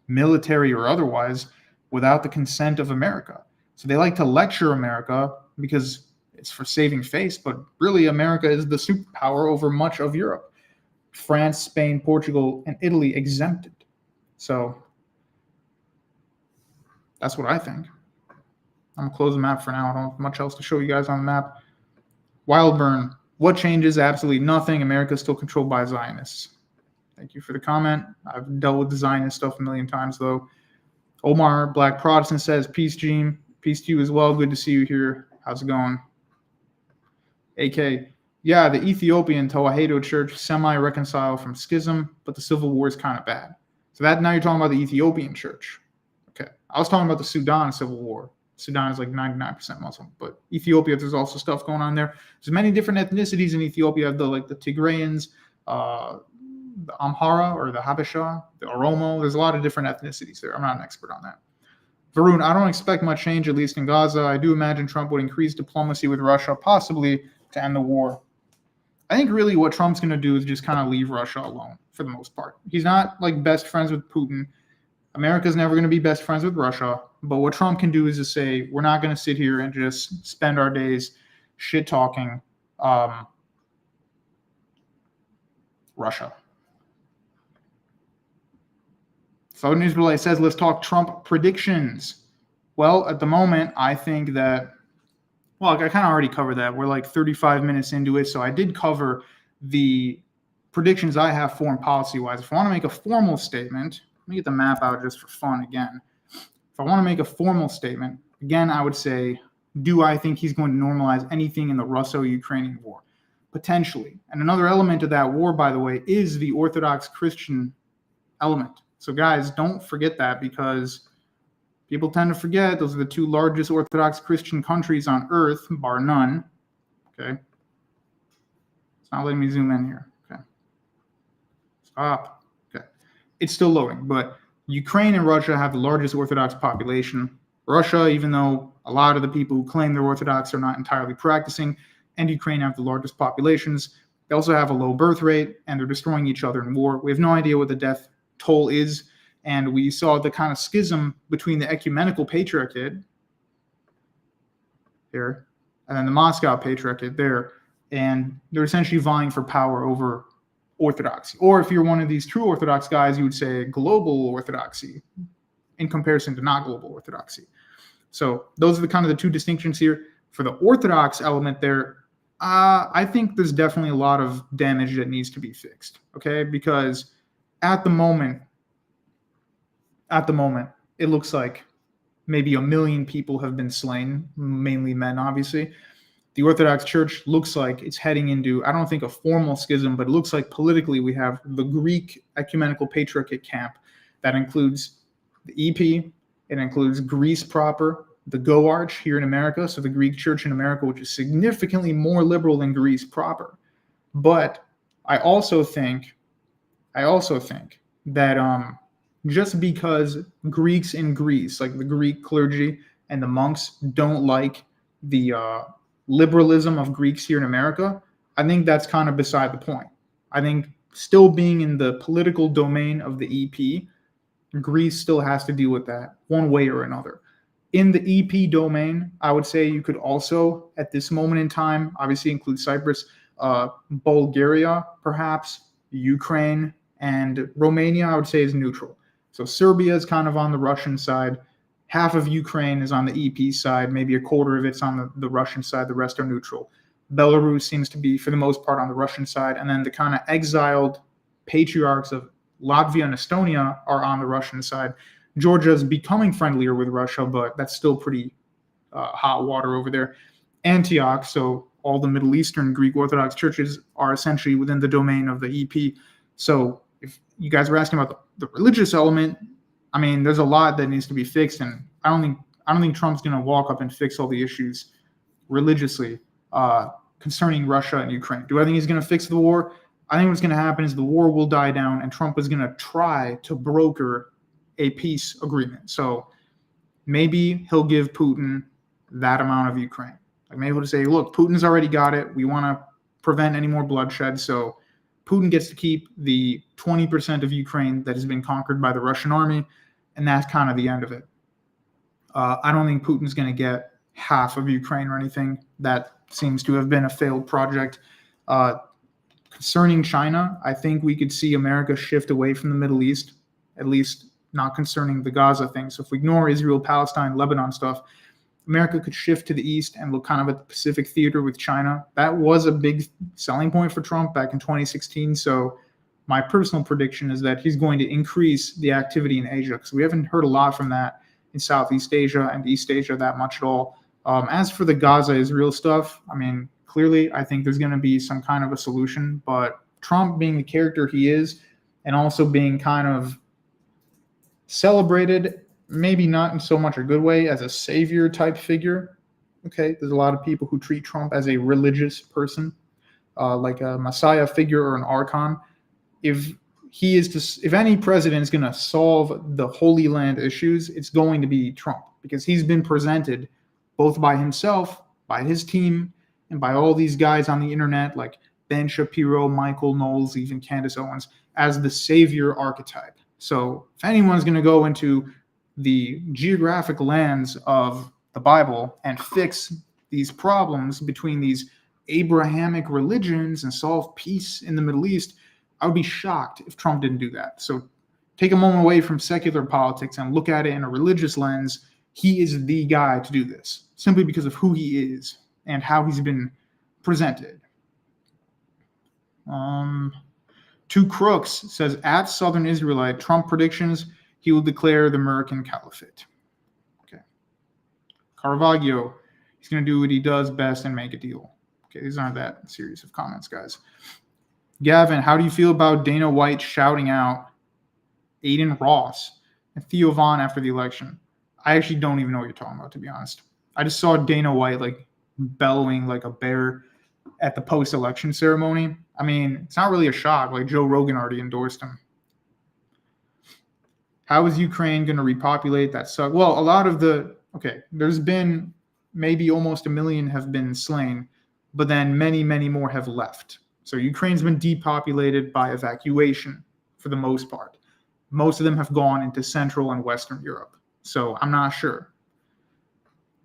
military or otherwise, without the consent of America. So they like to lecture America because it's for saving face, but really America is the superpower over much of Europe. France, Spain, Portugal, and Italy exempted. So that's what I think. I'm going to close the map for now. I don't have much else to show you guys on the map. Wildburn, what changes? Absolutely nothing. America is still controlled by Zionists. Thank you for the comment. I've dealt with the Zionist stuff a million times, though. Omar, Black Protestant, says, peace, Gene. Peace to you as well. Good to see you here. How's it going? AK, yeah, the Ethiopian Tawahedo Church semi-reconciled from schism, but the civil war is kind of bad. So that now you're talking about the Ethiopian church. Okay. I was talking about the Sudan civil war. Sudan is like 99% Muslim, but Ethiopia, there's also stuff going on there. There's many different ethnicities in Ethiopia. The Tigrayans, the Amhara or the Habesha, the Oromo. There's a lot of different ethnicities there. I'm not an expert on that. Varun, I don't expect much change, at least in Gaza. I do imagine Trump would increase diplomacy with Russia, possibly to end the war. I think really what Trump's going to do is just kind of leave Russia alone for the most part. He's not like best friends with Putin. America's never going to be best friends with Russia. But what Trump can do is to say, we're not going to sit here and just spend our days shit talking Russia. So News Relay says, let's talk Trump predictions. Well, at the moment, I think that, well, I kind of already covered that. We're like 35 minutes into it. So I did cover the predictions I have foreign policy-wise. If I want to make a formal statement, let me get the map out just for fun again. If I want to make a formal statement, again, I would say, do I think he's going to normalize anything in the Russo-Ukrainian war? Potentially. And another element of that war, by the way, is the Orthodox Christian element. So guys, don't forget that, because people tend to forget those are the two largest Orthodox Christian countries on earth, bar none. Okay. It's not letting me zoom in here. Okay. Stop. Okay. It's still loading, but Ukraine and Russia have the largest Orthodox population. Russia, even though a lot of the people who claim they're Orthodox are not entirely practicing, and Ukraine have the largest populations, they also have a low birth rate, and they're destroying each other in war. We have no idea what the death toll is, and we saw the kind of schism between the ecumenical patriarchate here and then the Moscow patriarchate there, and they're essentially vying for power over orthodoxy. Or if you're one of these true Orthodox guys, you would say global orthodoxy in comparison to not global orthodoxy. So those are the kind of the two distinctions here. For the Orthodox element there, I think there's definitely a lot of damage that needs to be fixed, okay? Because at the moment, it looks like maybe 1 million people have been slain, mainly men, obviously. The Orthodox Church looks like it's heading into, I don't think a formal schism, but it looks like politically we have the Greek ecumenical patriarchate camp that includes the EP, it includes Greece proper, the Go-Arch here in America, so the Greek Church in America, which is significantly more liberal than Greece proper. But I also think that just because Greeks in Greece, like the Greek clergy and the monks, don't like the liberalism of Greeks here in America, I think that's kind of beside the point. I think still being in the political domain of the EP, Greece still has to deal with that one way or another. In the EP domain, I would say you could also, at this moment in time, obviously include Cyprus, Bulgaria, perhaps, Ukraine, and Romania, I would say, is neutral. So Serbia is kind of on the Russian side. Half of Ukraine is on the EP side. Maybe a quarter of it's on the Russian side. The rest are neutral. Belarus seems to be, for the most part, on the Russian side. And then the kind of exiled patriarchs of Latvia and Estonia are on the Russian side. Georgia is becoming friendlier with Russia, but that's still pretty hot water over there. Antioch, so all the Middle Eastern Greek Orthodox churches are essentially within the domain of the EP. So if you guys were asking about the religious element, I mean, there's a lot that needs to be fixed, and I don't think Trump's going to walk up and fix all the issues religiously concerning Russia and Ukraine. Do I think he's going to fix the war? I think what's going to happen is the war will die down, and Trump is going to try to broker a peace agreement. So maybe he'll give Putin that amount of Ukraine. Like maybe he'll just say, look, Putin's already got it. We want to prevent any more bloodshed. So Putin gets to keep the 20% of Ukraine that has been conquered by the Russian army, and that's kind of the end of it. I don't think Putin's going to get half of Ukraine or anything. That seems to have been a failed project. Concerning China, I think we could see America shift away from the Middle East, at least not concerning the Gaza thing. So if we ignore Israel, Palestine, Lebanon stuff, America could shift to the east and look kind of at the Pacific theater with China. That was a big selling point for Trump back in 2016. So my personal prediction is that he's going to increase the activity in Asia, because we haven't heard a lot from that in Southeast Asia and East Asia that much at all. As for the Gaza-Israel stuff, I mean, clearly I think there's going to be some kind of a solution, but Trump being the character he is and also being kind of celebrated, maybe not in so much a good way, as a savior type figure. Okay, there's a lot of people who treat Trump as a religious person, like a messiah figure or an archon. If any president is going to solve the Holy Land issues, it's going to be Trump, because he's been presented both by himself, by his team, and by all these guys on the internet like Ben Shapiro, Michael Knowles, even Candace Owens, as the savior archetype. So if anyone's going to go into the geographic lands of the Bible and fix these problems between these Abrahamic religions and solve peace in the Middle East, I would be shocked if Trump didn't do that. So take a moment away from secular politics and look at it in a religious lens. He is the guy to do this, simply because of who he is and how he's been presented. Two Crooks says, at Southern Israelite, Trump predictions he will declare the American Caliphate. Okay. Caravaggio, he's going to do what he does best and make a deal. Okay, these aren't that series of comments, guys. Gavin, how do you feel about Dana White shouting out Aiden Ross and Theo Vaughn after the election? I actually don't even know what you're talking about, to be honest. I just saw Dana White like bellowing like a bear at the post-election ceremony. I mean, it's not really a shock. Like Joe Rogan already endorsed him. How is Ukraine going to repopulate that suck? Well, a lot of there's been maybe almost 1 million have been slain, but then many, many more have left. So Ukraine's been depopulated by evacuation for the most part. Most of them have gone into Central and Western Europe. So I'm not sure.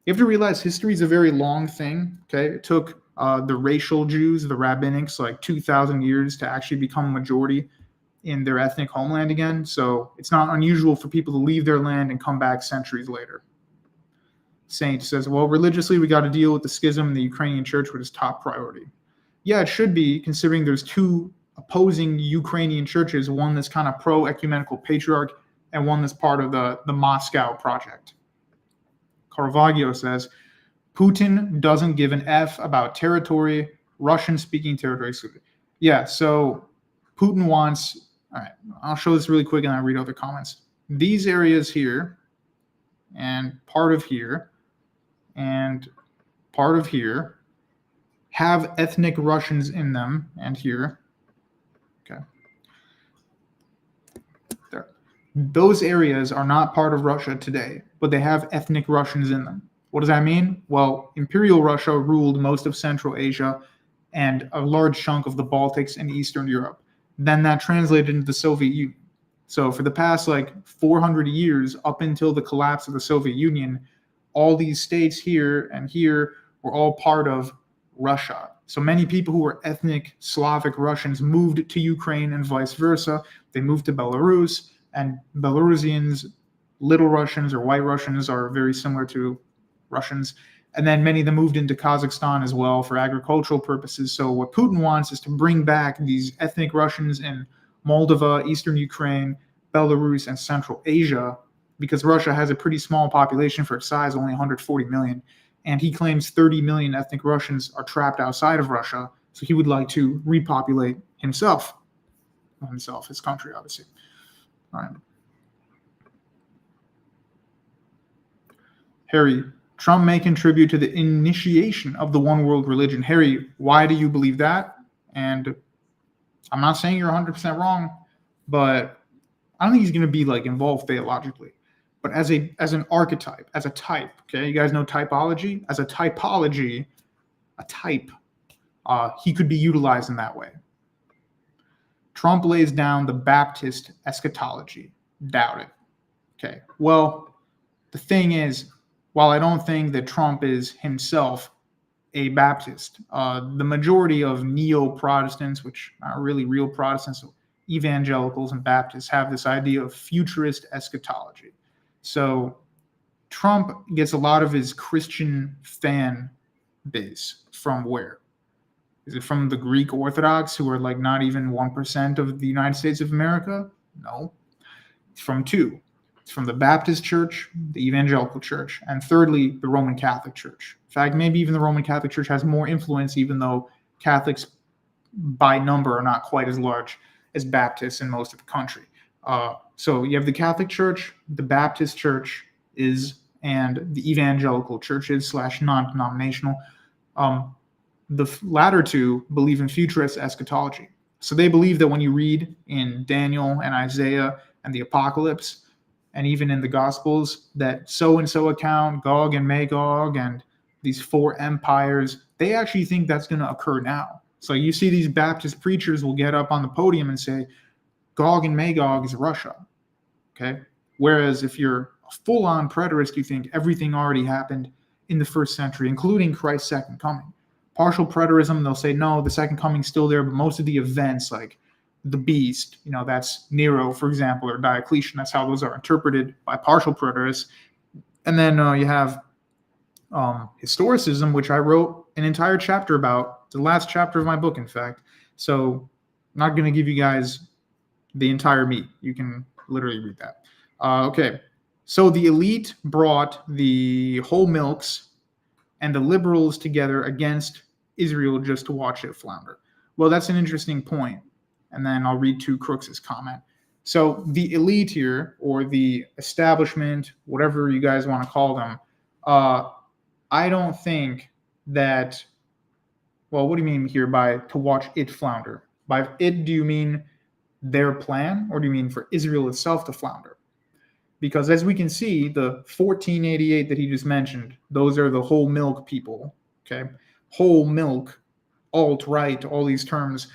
You have to realize history is a very long thing. Okay, it took the racial Jews, the rabbinics, like 2,000 years to actually become a majority in their ethnic homeland again. So it's not unusual for people to leave their land and come back centuries later. Saint says, well, religiously, we got to deal with the schism in the Ukrainian church, which is top priority. Yeah, it should be, considering there's two opposing Ukrainian churches, one that's kind of pro-ecumenical patriarch and one that's part of the Moscow project. Caravaggio says, Putin doesn't give an F about territory, Russian-speaking territory. Yeah, so Putin wants, all right, I'll show this really quick and I'll read other comments. These areas here and part of here and part of here have ethnic Russians in them, and here. Okay. There. Those areas are not part of Russia today, but they have ethnic Russians in them. What does that mean? Well, Imperial Russia ruled most of Central Asia and a large chunk of the Baltics and Eastern Europe. Then that translated into the Soviet Union. So for the past 400 years, up until the collapse of the Soviet Union, all these states here and here were all part of Russia. So many people who were ethnic Slavic Russians moved to Ukraine and vice versa. They moved to Belarus, and Belarusians, Little Russians or White Russians, are very similar to Russians. And then many of them moved into Kazakhstan as well for agricultural purposes. So what Putin wants is to bring back these ethnic Russians in Moldova, Eastern Ukraine, Belarus, and Central Asia, because Russia has a pretty small population for its size, only 140 million. And he claims 30 million ethnic Russians are trapped outside of Russia. So he would like to repopulate himself. Not himself, his country, obviously. All right. Harry, Trump may contribute to the initiation of the one world religion. Harry, why do you believe that? And I'm not saying you're 100% wrong, but I don't think he's going to be involved theologically. But as an archetype, as a type, okay, you guys know typology? As a typology, a type, he could be utilized in that way. Trump lays down the Baptist eschatology. Doubt it. Okay, well, the thing is, while I don't think that Trump is himself a Baptist, the majority of neo-Protestants, which are really real Protestants, evangelicals and Baptists, have this idea of futurist eschatology. So Trump gets a lot of his Christian fan base from where? Is it from the Greek Orthodox, who are not even 1% of the United States of America? No. It's from two. It's from the Baptist Church, the Evangelical Church, and thirdly, the Roman Catholic Church. In fact, maybe even the Roman Catholic Church has more influence, even though Catholics by number are not quite as large as Baptists in most of the country. So you have the Catholic Church, the Baptist Church and the Evangelical churches / non-denominational. The latter two believe in futurist eschatology. So they believe that when you read in Daniel and Isaiah and the Apocalypse, and even in the Gospels, that so-and-so account, Gog and Magog, and these 4 empires, they actually think that's going to occur now. So you see these Baptist preachers will get up on the podium and say, Gog and Magog is Russia. Okay? Whereas if you're a full-on preterist, you think everything already happened in the first century, including Christ's second coming. Partial preterism, they'll say, no, the second coming's still there, but most of the events, like the beast, that's Nero, for example, or Diocletian, that's how those are interpreted by partial preterists. And then you have historicism, which I wrote an entire chapter about, the last chapter of my book, in fact. So I'm not going to give you guys the entire meat. You can literally read that. Okay, so the elite brought the whole milks and the liberals together against Israel just to watch it flounder. Well, that's an interesting point. And then I'll read to Crooks's comment. So the elite here, or the establishment, whatever you guys want to call them, I don't think that, well, what do you mean here by to watch it flounder? By it, do you mean their plan, or do you mean for Israel itself to flounder? Because as we can see, the 1488 that he just mentioned, those are the whole milk people, okay? Whole milk, alt-right, all these terms,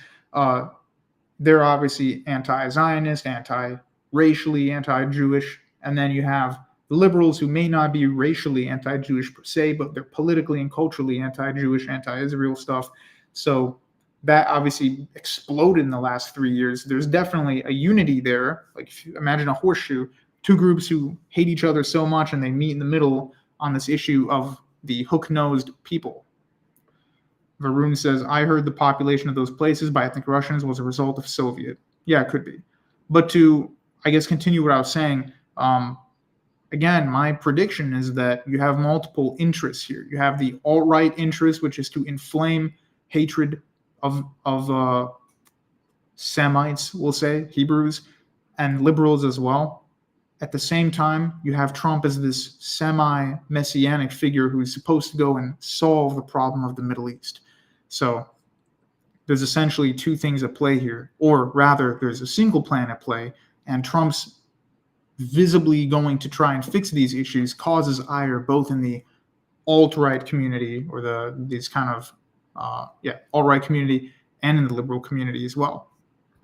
they're obviously anti-Zionist, anti-racially, anti-Jewish, and then you have the liberals who may not be racially anti-Jewish per se, but they're politically and culturally anti-Jewish, anti-Israel stuff. So that obviously exploded in the last 3 years. There's definitely a unity there. Like if you imagine a horseshoe, two groups who hate each other so much and they meet in the middle on this issue of the hook-nosed people. Varun says, I heard the population of those places by ethnic Russians was a result of Soviet. Yeah, it could be. But to, I guess, continue what I was saying, again, my prediction is that you have multiple interests here. You have the alt-right interest, which is to inflame hatred of Semites, we'll say, Hebrews, and liberals as well. At the same time, you have Trump as this semi-messianic figure who's supposed to go and solve the problem of the Middle East. So there's essentially two things at play here, or rather, there's a single plan at play, and Trump's visibly going to try and fix these issues causes ire both in the alt-right community, or these kind of alt-right community, and in the liberal community as well.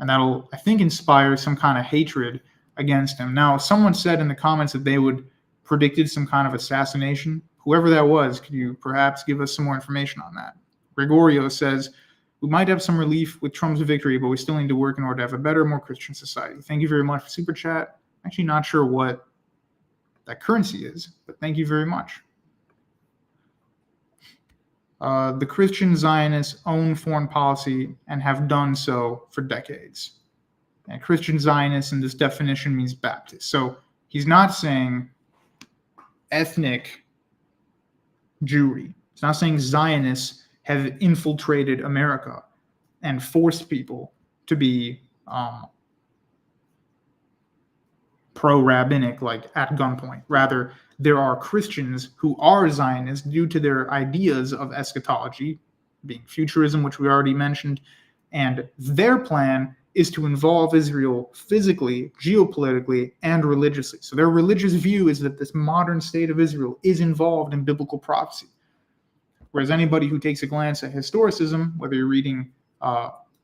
And that'll, I think, inspire some kind of hatred against him. Now, someone said in the comments that they would predicted some kind of assassination. Whoever that was, could you perhaps give us some more information on that? Gregorio says, we might have some relief with Trump's victory, but we still need to work in order to have a better, more Christian society. Thank you very much for Super Chat. I'm actually not sure what that currency is, but thank you very much. The Christian Zionists own foreign policy and have done so for decades. And Christian Zionist in this definition means Baptist. So he's not saying ethnic Jewry. He's not saying Zionists have infiltrated America and forced people to be pro-rabbinic, like at gunpoint. Rather, there are Christians who are Zionists due to their ideas of eschatology, being futurism, which we already mentioned, and their plan is to involve Israel physically, geopolitically, and religiously. So their religious view is that this modern state of Israel is involved in biblical prophecy. Whereas anybody who takes a glance at historicism, whether you're reading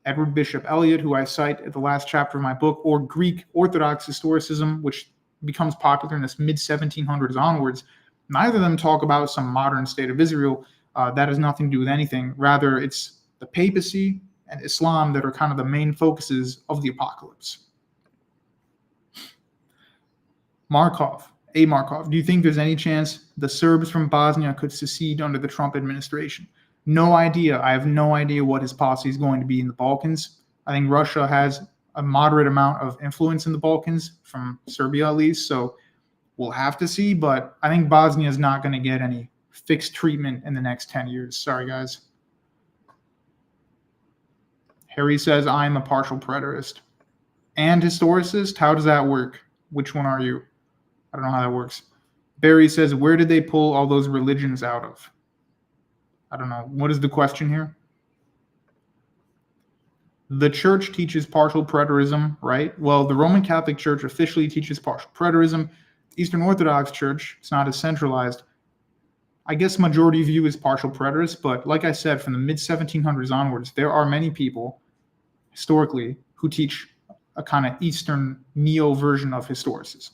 Edward Bishop Elliot, who I cite at the last chapter of my book, or Greek Orthodox historicism, which becomes popular in this mid-1700s onwards, neither of them talk about some modern state of Israel. That has nothing to do with anything. Rather, it's the papacy and Islam that are kind of the main focuses of the apocalypse. Markov, do you think there's any chance the Serbs from Bosnia could secede under the Trump administration? No idea. I have no idea what his policy is going to be in the Balkans. I think Russia has a moderate amount of influence in the Balkans, from Serbia at least, so we'll have to see, but I think Bosnia is not going to get any fixed treatment in the next 10 years. Sorry, guys. Harry says, I'm a partial preterist. And historicist? How does that work? Which one are you? I don't know how that works. Barry says, where did they pull all those religions out of? I don't know. What is the question here? The church teaches partial preterism, right? Well, the Roman Catholic Church officially teaches partial preterism. Eastern Orthodox Church, it's not as centralized. I guess majority view is partial preterist, but like I said, from the mid-1700s onwards, there are many people historically who teach a kind of Eastern neo version of historicism.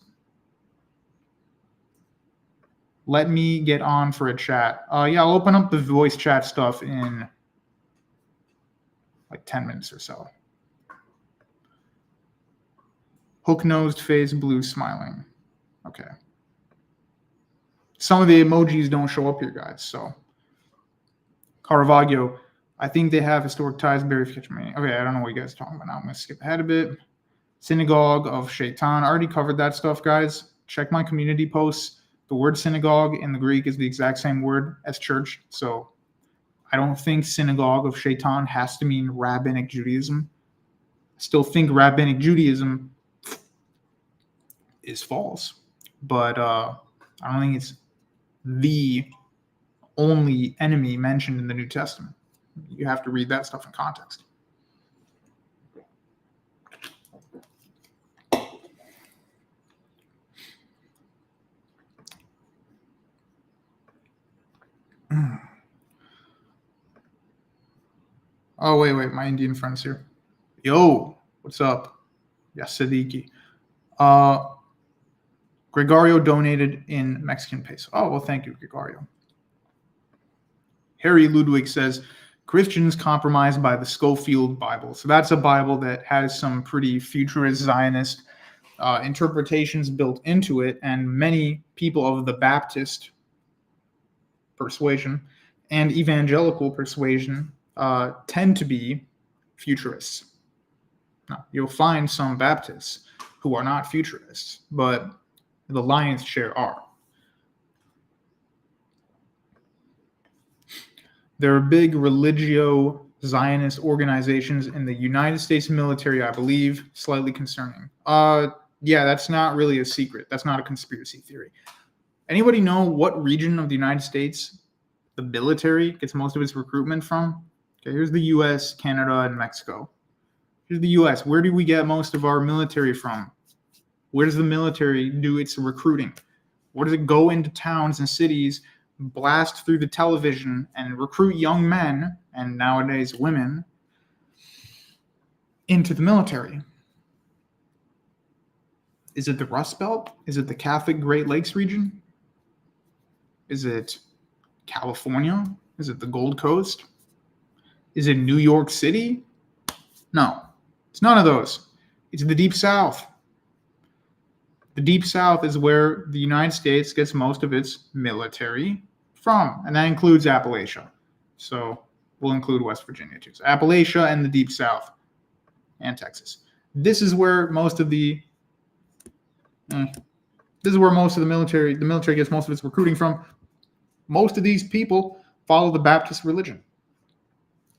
Let me get on for a chat. Yeah, I'll open up the voice chat stuff in like 10 minutes or so. Hook-nosed face, blue smiling. Okay. Some of the emojis don't show up here, guys, so. Caravaggio, I think they have historic ties, verification. Okay, I don't know what you guys are talking about now. I'm going to skip ahead a bit. Synagogue of Shaitan. I already covered that stuff, guys. Check my community posts. The word synagogue in the Greek is the exact same word as church. So I don't think synagogue of Shaitan has to mean rabbinic Judaism. I still think rabbinic Judaism is false. But I don't think it's the only enemy mentioned in the New Testament. You have to read that stuff in context. Oh, wait, my Indian friend's here. Yo, what's up? Yes, Siddiqui. Gregorio donated in Mexican peso. Oh, well, thank you, Gregorio. Harry Ludwig says, Christians compromised by the Schofield Bible. So that's a Bible that has some pretty futurist Zionist interpretations built into it, and many people of the Baptist persuasion and evangelical persuasion tend to be futurists. Now, you'll find some Baptists who are not futurists, but the lion's share are. There are big religio-Zionist organizations in the United States military, I believe, slightly concerning. Yeah, that's not really a secret. That's not a conspiracy theory. Anybody know what region of the United States the military gets most of its recruitment from? Okay, here's the U.S., Canada, and Mexico. Here's the U.S. Where do we get most of our military from? Where does the military do its recruiting? Where does it go into towns and cities, blast through the television, and recruit young men, and nowadays women, into the military? Is it the Rust Belt? Is it the Catholic Great Lakes region? Is it California? Is it the Gold Coast? Is it New York City? No, it's none of those. It's the Deep South. The Deep South is where the United States gets most of its military from, and that includes Appalachia. So we'll include West Virginia too. So Appalachia and the Deep South and Texas. This is where most of the military gets most of its recruiting from. Most of these people follow the Baptist religion.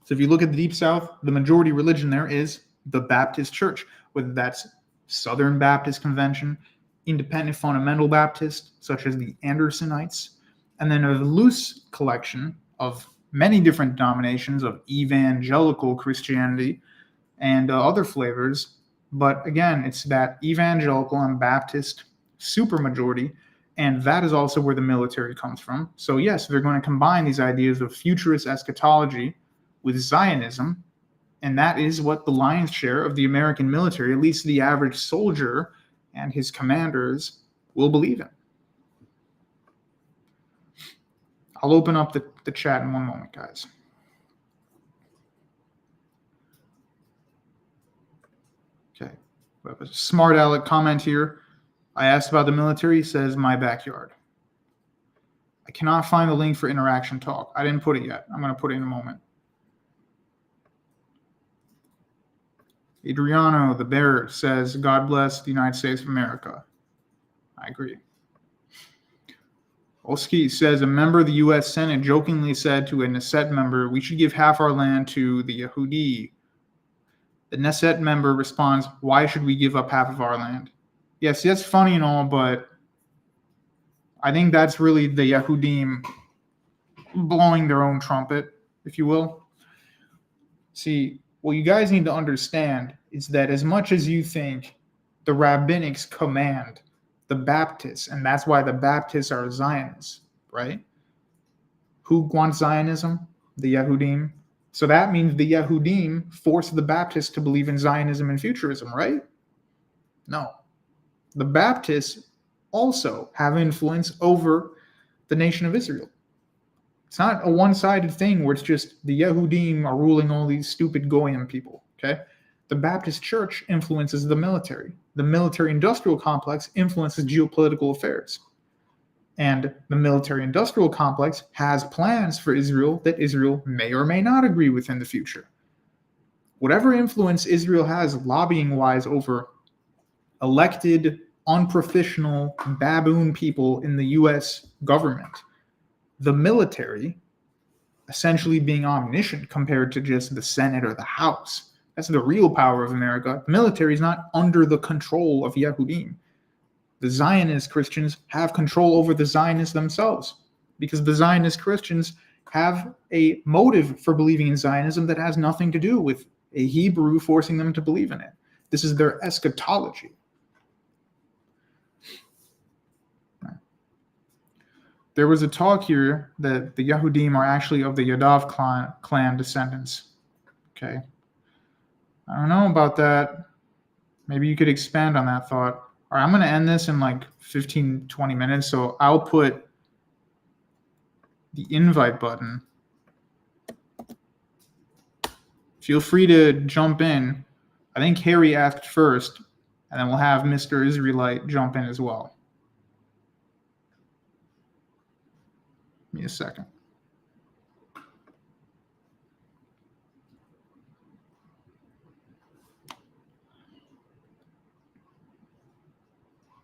So if you look at the Deep South, the majority religion there is the Baptist Church, whether that's Southern Baptist Convention, Independent Fundamental Baptist, such as the Andersonites, and then a loose collection of many different denominations of evangelical Christianity and other flavors. But again, it's that evangelical and Baptist supermajority, and that is also where the military comes from. So yes, they're going to combine these ideas of futurist eschatology with Zionism, and that is what the lion's share of the American military, at least the average soldier and his commanders, will believe in. I'll open up the chat in one moment, guys. Okay, we have a smart aleck comment here. I asked about the military. He says, my backyard. I cannot find the link for interaction talk. I didn't put it yet. I'm going to put it in a moment. Adriano, the bearer, says, God bless the United States of America. I agree. Oski says, a member of the U.S. Senate jokingly said to a Knesset member, we should give half our land to the Yehudi. The Knesset member responds, why should we give up half of our land? Yes, that's funny and all, but I think that's really the Yehudim blowing their own trumpet, if you will. See, what you guys need to understand is that as much as you think the rabbinics command the Baptists, and that's why the Baptists are Zionists, right? Who wants Zionism? The Yehudim. So that means the Yehudim force the Baptists to believe in Zionism and futurism, right? No. The Baptists also have influence over the nation of Israel. It's not a one-sided thing where it's just the Yehudim are ruling all these stupid Goyim people, okay? The Baptist Church influences the military. The military-industrial complex influences geopolitical affairs. And the military-industrial complex has plans for Israel that Israel may or may not agree with in the future. Whatever influence Israel has lobbying-wise over elected, unprofessional baboon people in the U.S. government, the military, essentially being omniscient compared to just the Senate or the House, that's the real power of America. The military is not under the control of Yehudim. The Zionist Christians have control over the Zionists themselves because the Zionist Christians have a motive for believing in Zionism that has nothing to do with a Hebrew forcing them to believe in it. This is their eschatology. There was a talk here that the Yehudim are actually of the Yadav clan descendants. Okay. I don't know about that. Maybe you could expand on that thought. All right, I'm going to end this in like 15, 20 minutes, so I'll put the invite button. Feel free to jump in. I think Harry asked first, and then we'll have Mr. Israelite jump in as well. Give me a second.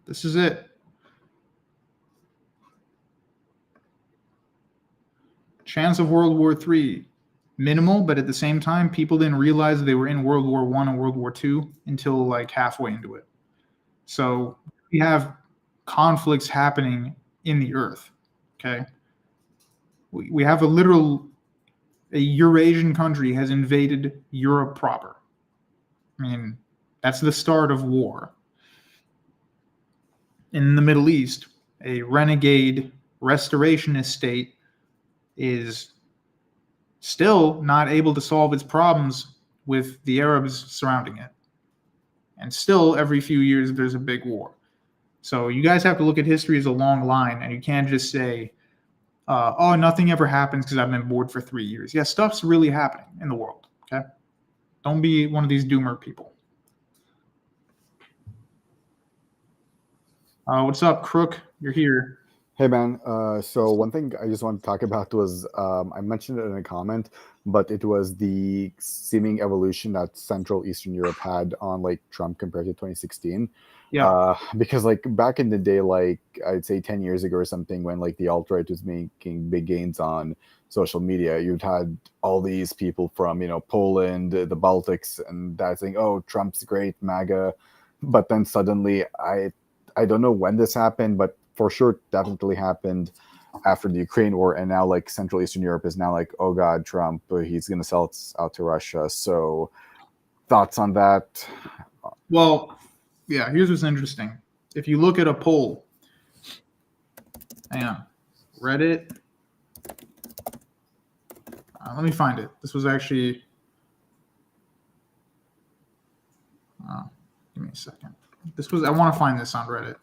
This is it. Chance of World War III, minimal, but at the same time, people didn't realize they were in World War I and World War II until like halfway into it. So we have conflicts happening in the earth, okay? We have a Eurasian country has invaded Europe proper. I mean, that's the start of war. In the Middle East, a renegade restorationist state is still not able to solve its problems with the Arabs surrounding it. And still, every few years, there's a big war. So you guys have to look at history as a long line, and you can't just say, oh, nothing ever happens because I've been bored for 3 years. Yeah, stuff's really happening in the world, okay? Don't be one of these doomer people. What's up, Crook? You're here. Hey, man. So one thing I just want to talk about was, I mentioned it in a comment, but it was the seeming evolution that Central Eastern Europe had on like Trump compared to 2016. Yeah. Because like back in the day, like I'd say 10 years ago or something, when like the alt-right was making big gains on social media, you'd had all these people from, Poland, the Baltics, and that saying, oh, Trump's great, MAGA. But then suddenly, I don't know when this happened, but for sure definitely happened after the Ukraine war, and now like Central Eastern Europe is now like, oh god, Trump, he's going to sell it out to Russia. So thoughts on that? Well, yeah, here's what's interesting. If you look at a poll, hang on, Reddit, let me find it. This was actually, give me a second. I want to find this on Reddit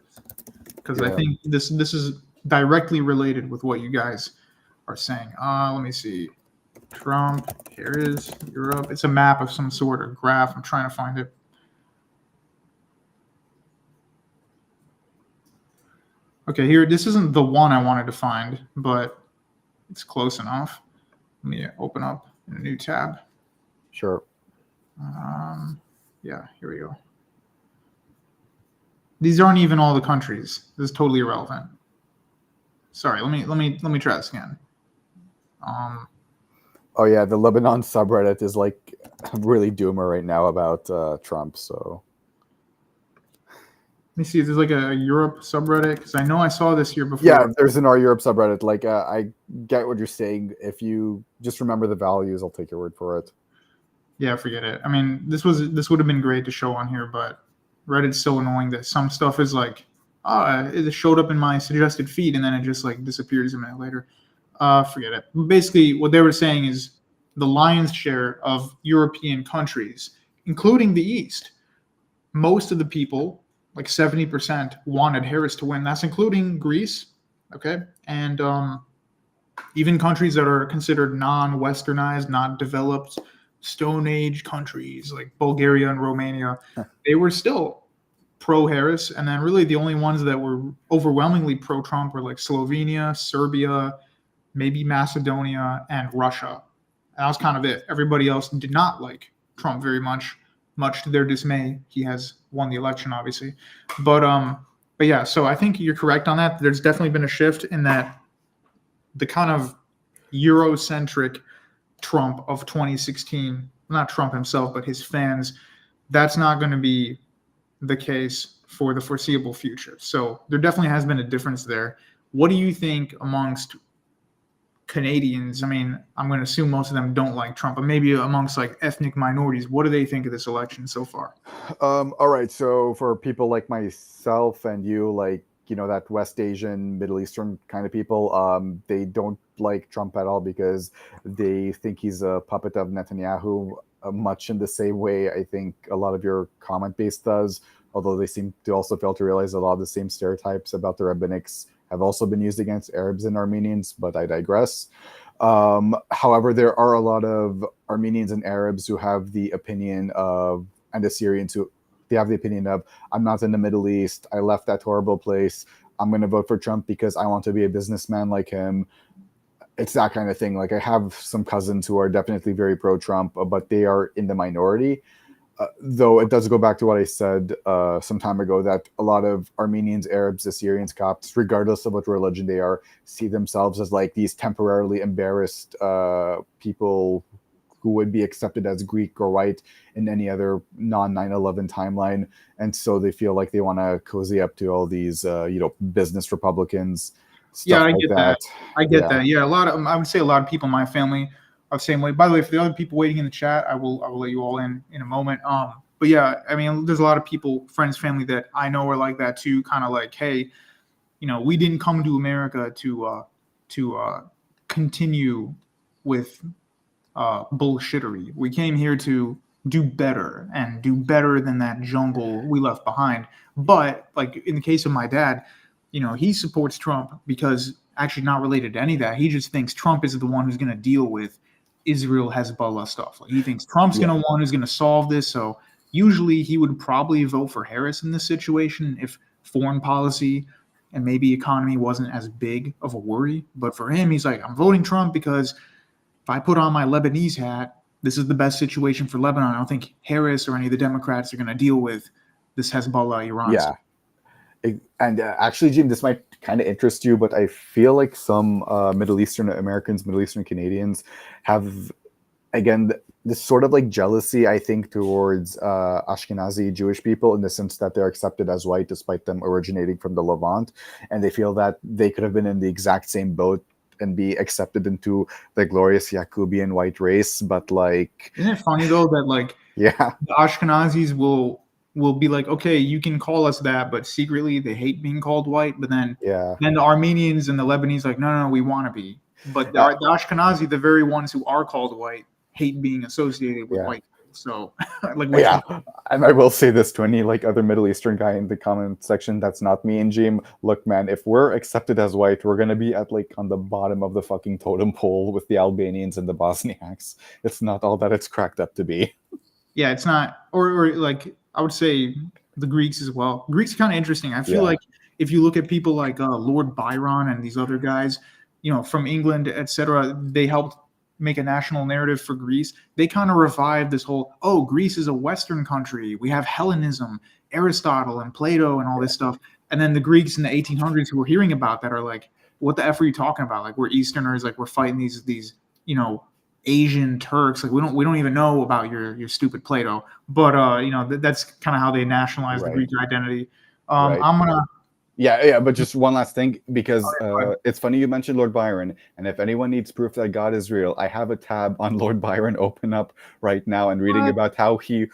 because I think this is directly related with what you guys are saying. Let me see. Trump, here is Europe. It's a map of some sort or graph. I'm trying to find it. Okay, here, this isn't the one I wanted to find, but it's close enough. Let me open up a new tab. Sure. Yeah, here we go. These aren't even all the countries. This is totally irrelevant. Sorry, let me try this again. Oh yeah, the Lebanon subreddit is like really doomer right now about Trump. So let me see if there's like a Europe subreddit, because I know I saw this here before. yeah, there's an Our Europe subreddit. Like I get what you're saying. If you just remember the values, I'll take your word for it. Yeah, forget it. I mean, this would have been great to show on here, but Reddit's so annoying that some stuff is like, it showed up in my suggested feed and then it just like disappears a minute later. Forget it. Basically, what they were saying is the lion's share of European countries, including the East, most of the people like 70% wanted Harris to win. That's including Greece, okay, and even countries that are considered non-westernized, not developed, Stone Age countries like Bulgaria and Romania, they were still pro-Harris. And then really the only ones that were overwhelmingly pro-Trump were like Slovenia, Serbia, maybe Macedonia, and Russia. And that was kind of it. Everybody else did not like Trump very much, much to their dismay. He has won the election, obviously. But yeah, so I think you're correct on that. There's definitely been a shift in that the kind of Eurocentric Trump of 2016, not Trump himself, but his fans, that's not going to be the case for the foreseeable future. So there definitely has been a difference there. What do you think amongst Canadians? I mean, I'm going to assume most of them don't like Trump, but maybe amongst like ethnic minorities, what do they think of this election so far? All right. So for people like myself and you, like, you know, that West Asian, Middle Eastern kind of people, they don't like Trump at all because they think he's a puppet of Netanyahu, much in the same way I think a lot of your comment base does, although they seem to also fail to realize a lot of the same stereotypes about the rabbinics have also been used against Arabs and Armenians, but I digress. However, there are a lot of Armenians and Arabs who have the opinion of, and the Syrians who they have the opinion of, I'm not in the Middle East, I left that horrible place, I'm going to vote for Trump because I want to be a businessman like him. It's that kind of thing. Like, I have some cousins who are definitely very pro-Trump, but they are in the minority. Though it does go back to what I said some time ago, that a lot of Armenians, Arabs, Assyrians, Copts, regardless of what religion they are, see themselves as like these temporarily embarrassed people who would be accepted as Greek or white in any other non-9/11 timeline. And so they feel like they want to cozy up to all these, business Republicans. Yeah, I Stuff get like that. I get Yeah. that. Yeah, I would say a lot of people in my family are the same way. By the way, for the other people waiting in the chat, I will let you all in a moment. But yeah, I mean, there's a lot of people, friends, family that I know are like that too. Kind of like, hey, we didn't come to America to continue with bullshittery. We came here to do better and do better than that jungle we left behind. But like in the case of my dad, he supports Trump because actually not related to any of that. He just thinks Trump is the one who's going to deal with Israel Hezbollah stuff. Like he thinks Trump's going to one who's going to solve this. So usually he would probably vote for Harris in this situation if foreign policy and maybe economy wasn't as big of a worry. But for him, he's like, I'm voting Trump because if I put on my Lebanese hat, this is the best situation for Lebanon. I don't think Harris or any of the Democrats are going to deal with this Hezbollah Iran stuff. And actually, Jim, this might kind of interest you, but I feel like some Middle Eastern Americans, Middle Eastern Canadians have, again, this sort of like jealousy, I think, towards Ashkenazi Jewish people in the sense that they're accepted as white despite them originating from the Levant. And they feel that they could have been in the exact same boat and be accepted into the glorious Yacubian white race. But like... Isn't it funny, though, that like the Ashkenazis will be like, okay, you can call us that, but secretly they hate being called white. But then the Armenians and the Lebanese like, no, we want to be. But the Ashkenazi, the very ones who are called white, hate being associated with white. So, like, and I will say this to any like other Middle Eastern guy in the comment section that's not me and Jim. Look, man, if we're accepted as white, we're gonna be at like on the bottom of the fucking totem pole with the Albanians and the Bosniaks. It's not all that it's cracked up to be. Yeah, it's not. Or like I would say the Greeks as well. Greeks are kind of interesting. I feel like if you look at people like Lord Byron and these other guys, from England, etc., they helped make a national narrative for Greece. They kind of revived this whole, Greece is a Western country. We have Hellenism, Aristotle and Plato and all this stuff. And then the Greeks in the 1800s who were hearing about that are like, what the F are you talking about? Like, we're Easterners, like we're fighting these Asian Turks. Like we don't even know about your stupid Plato. But that's kind of how they nationalized the Greek identity. I'm gonna but just one last thing, because it's funny you mentioned Lord Byron, and if anyone needs proof that God is real, I have a tab on Lord Byron open up right now and reading about how he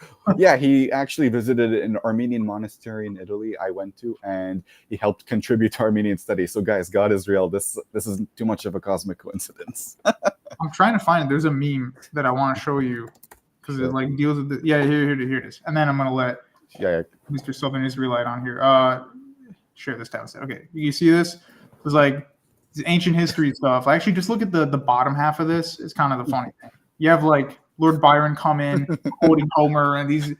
actually visited an Armenian monastery in Italy I went to, and he helped contribute to Armenian studies. So guys, God is real. This isn't too much of a cosmic coincidence. I'm trying to find it. There's a meme that I want to show you because it like deals with here it is. And then I'm gonna let Yeah. Mr. Southern Israelite on here. Share this tab. Okay, you see this? It's like it's ancient history stuff. I actually just look at the bottom half of this. It's kind of the funny thing. You have like Lord Byron come in quoting Homer, and these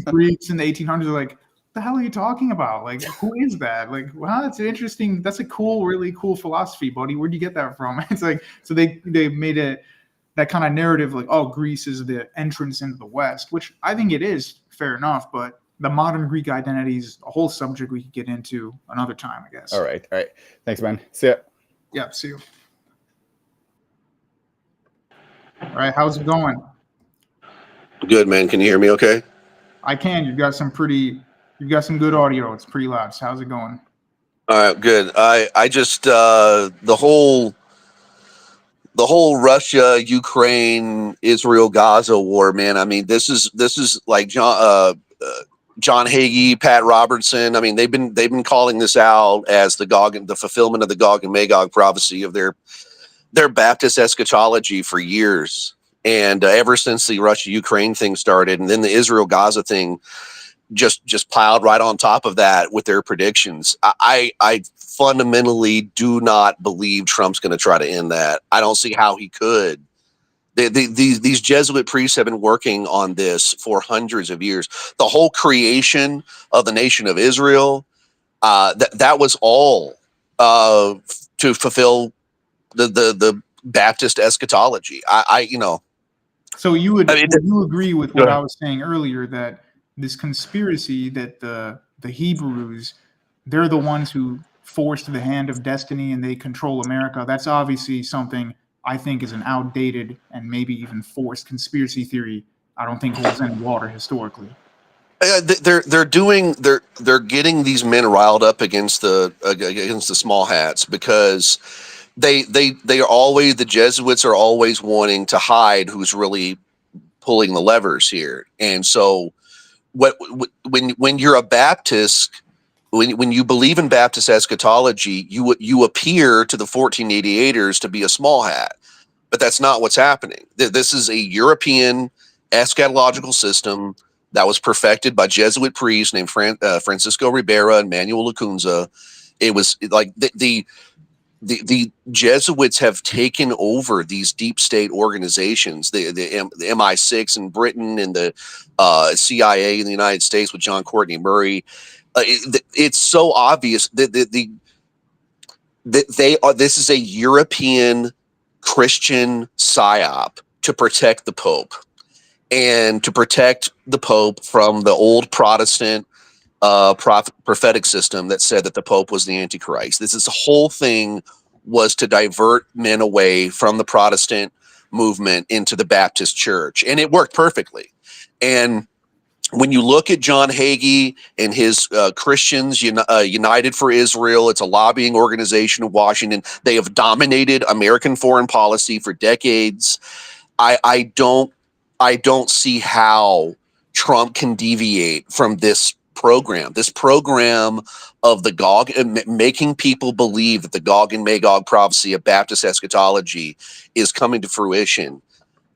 Greeks in the 1800s are like, "What the hell are you talking about? Like, who is that? Like, wow, that's interesting. That's a cool, really cool philosophy, buddy. Where'd you get that from?" It's like, so they made it that kind of narrative, like, oh, Greece is the entrance into the West, which I think it is, fair enough, but the modern Greek identity is a whole subject we could get into another time, I guess. All right. Thanks, man. See ya. Yeah, see you. All right, how's it going? Good, man. Can you hear me okay? I can. You've got some good audio. It's pretty loud. So how's it going? All right, good. I just the whole Russia, Ukraine, Israel, Gaza war, man. I mean, this is like John Hagee, Pat Robertson. I mean, they've been calling this out as the fulfillment of the Gog and Magog prophecy of their Baptist eschatology for years. And ever since the Russia-Ukraine thing started, and then the Israel-Gaza thing just piled right on top of that with their predictions. I fundamentally do not believe Trump's going to try to end that. I don't see how he could. These Jesuit priests have been working on this for hundreds of years. The whole creation of the nation of Israel, that was all to fulfill the Baptist eschatology. So you agree with what I was saying earlier, that this conspiracy that the Hebrews, they're the ones who forced the hand of destiny and they control America. That's obviously something I think is an outdated and maybe even forced conspiracy theory. I don't think holds any water historically. They're getting these men riled up against the small hats, because they are always, the Jesuits are always wanting to hide who's really pulling the levers here. And so when you're a Baptist, when you believe in Baptist eschatology, you appear to the 1488ers to be a small hat, but that's not what's happening. This is a European eschatological system that was perfected by Jesuit priests named Francisco Ribera and Manuel Lacunza. It was like the Jesuits have taken over these deep state organizations, the MI6 in Britain and the CIA in the United States with John Courtney Murray. It's so obvious that this is a European Christian psyop to protect the Pope, and to protect the Pope from the old Protestant prophetic system that said that the Pope was the Antichrist. This whole thing was to divert men away from the Protestant movement into the Baptist church, and it worked perfectly. And when you look at John Hagee and his Christians United for Israel, it's a lobbying organization in Washington. They have dominated American foreign policy for decades. I don't see how Trump can deviate from this program of the Gog, and making people believe that the Gog and Magog prophecy of Baptist eschatology is coming to fruition.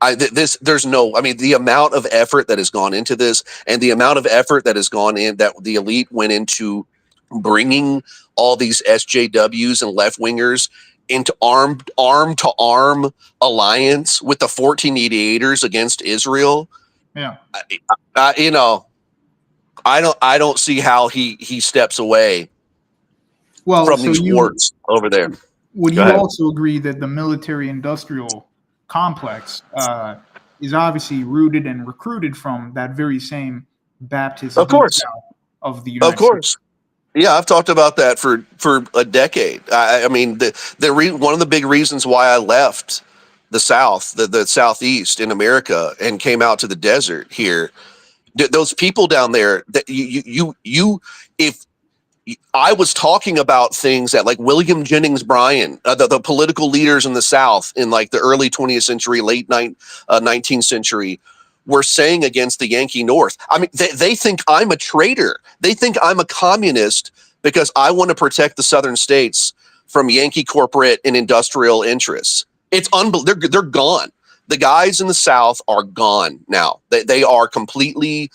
The amount of effort that has gone into this, and the amount of effort that has gone in, that the elite went into bringing all these SJWs and left wingers into arm to arm alliance with the 1488ers against Israel. Yeah. I don't see how he steps away from these warts over there. Would you also agree that the military-industrial complex is obviously rooted and recruited from that very same Baptist of course of the United States? Yeah, I've talked about that for a decade. I mean, one of the big reasons why I left the South, the Southeast in America, and came out to the desert here, those people down there, that if I was talking about things that, like William Jennings Bryan, the political leaders in the South in like the early 20th century, late 19th century, were saying against the Yankee North. I mean, they think I'm a traitor. They think I'm a communist because I want to protect the Southern states from Yankee corporate and industrial interests. It's unbelievable. They're gone. The guys in the South are gone now. They are completely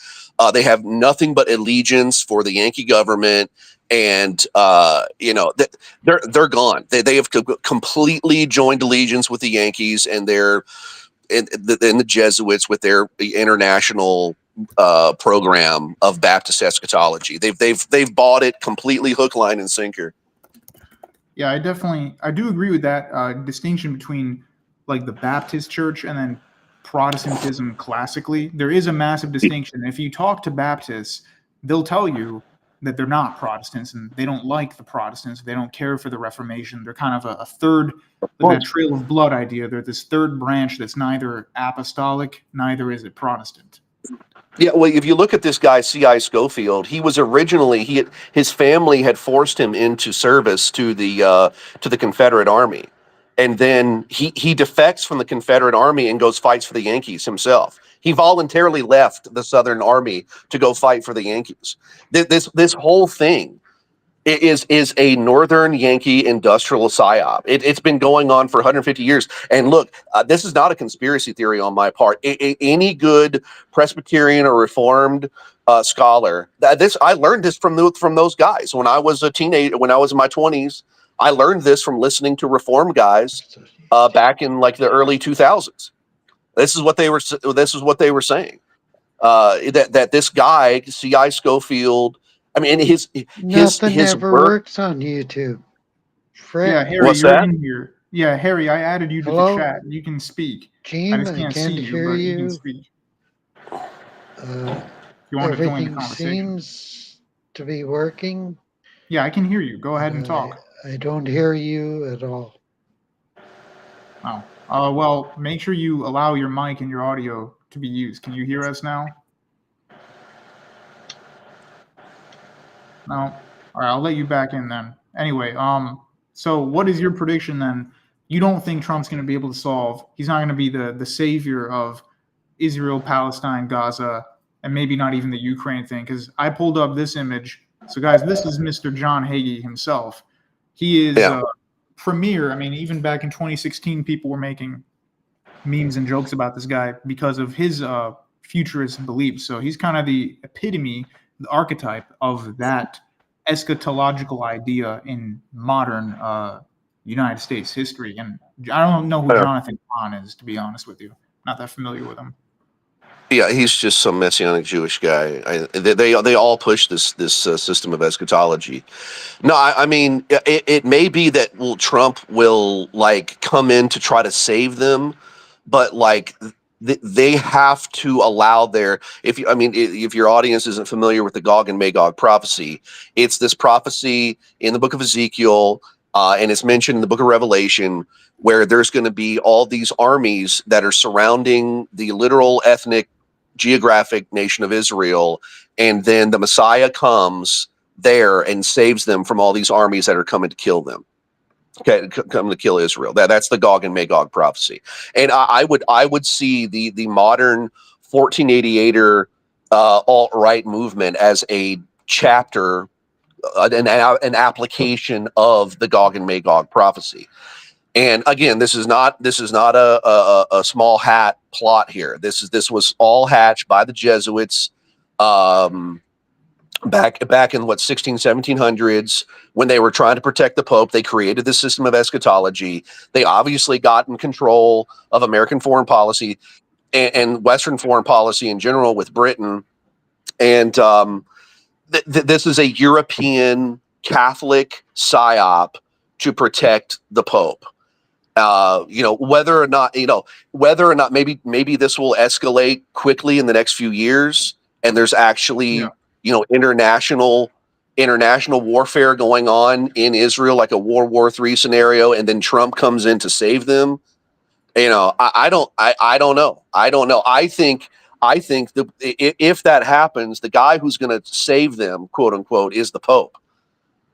They have nothing but allegiance for the Yankee government, and they're gone. They have completely joined allegiance with the Yankees, and they're in the Jesuits with their international program of Baptist eschatology. They've bought it completely, hook, line, and sinker. Yeah, I do agree with that distinction between like the Baptist church and then Protestantism classically. There is a massive distinction. If you talk to Baptists, they'll tell you that they're not Protestants and they don't like the Protestants. They don't care for the Reformation. They're kind of a third, like that trail of blood idea. They're this third branch that's neither apostolic, neither is it Protestant. Yeah, well, if you look at this guy, C.I. Schofield, he was originally his family had forced him into service to the Confederate Army, and then he defects from the Confederate Army and goes fights for the Yankees himself. He voluntarily left the Southern Army to go fight for the Yankees. This whole thing is a Northern Yankee industrial psyop. It's been going on for 150 years. And look, this is not a conspiracy theory on my part. Any good Presbyterian or Reformed scholar, I learned this from those guys when I was a teenager. When I was in my 20s, I learned this from listening to Reformed guys back in like the early 2000s. This is what they were saying. That this guy, C.I. Schofield. I mean, Nothing his ever work. works on YouTube. Fred, Yeah, Harry, What's you're that? in here. Yeah, Harry, I added you to Hello? the chat. You can speak. I Jim, just I can't can't see you, hear but you can you. speak. If you want to join the Everything conversation. seems to be working. Yeah, I can hear you. Go ahead and talk. I don't hear you at all. Oh, well, make sure you allow your mic and your audio to be used. Can you hear us now? No. All right, I'll let you back in then. Anyway, so what is your prediction then? You don't think Trump's going to be able to solve? He's not going to be the savior of Israel, Palestine, Gaza, and maybe not even the Ukraine thing. Because I pulled up this image. So, guys, this is Mr. John Hagee himself. He is premier. I mean, even back in 2016, people were making memes and jokes about this guy because of his futurist beliefs. So he's kind of the epitome, the archetype of that eschatological idea in modern United States history. And I don't know who Jonathan Cahn is, to be honest with you. Not that familiar with him. Yeah, he's just some messianic Jewish guy. They all push this system of eschatology. No, I mean it may be that Trump will like come in to try to save them, but like they have to allow if your audience isn't familiar with the Gog and Magog prophecy, it's this prophecy in the book of Ezekiel, and it's mentioned in the book of Revelation, where there's going to be all these armies that are surrounding the literal ethnic geographic nation of Israel, and then the Messiah comes there and saves them from all these armies that are coming to kill them. Okay, coming to kill Israel. That's the Gog and Magog prophecy. And I would see the modern 1488er alt-right movement as a chapter, an application of the Gog and Magog prophecy. And again, this is not a small hat plot here. This was all hatched by the Jesuits back in 1700s, when they were trying to protect the Pope. They created this system of eschatology. They obviously got in control of American foreign policy and Western foreign policy in general with Britain. And this is a European Catholic psyop to protect the Pope. Whether or not maybe this will escalate quickly in the next few years, and there's actually international warfare going on in Israel, like a World War III scenario, and then Trump comes in to save them. I don't know. I think if that happens, the guy who's going to save them, quote unquote, is the Pope.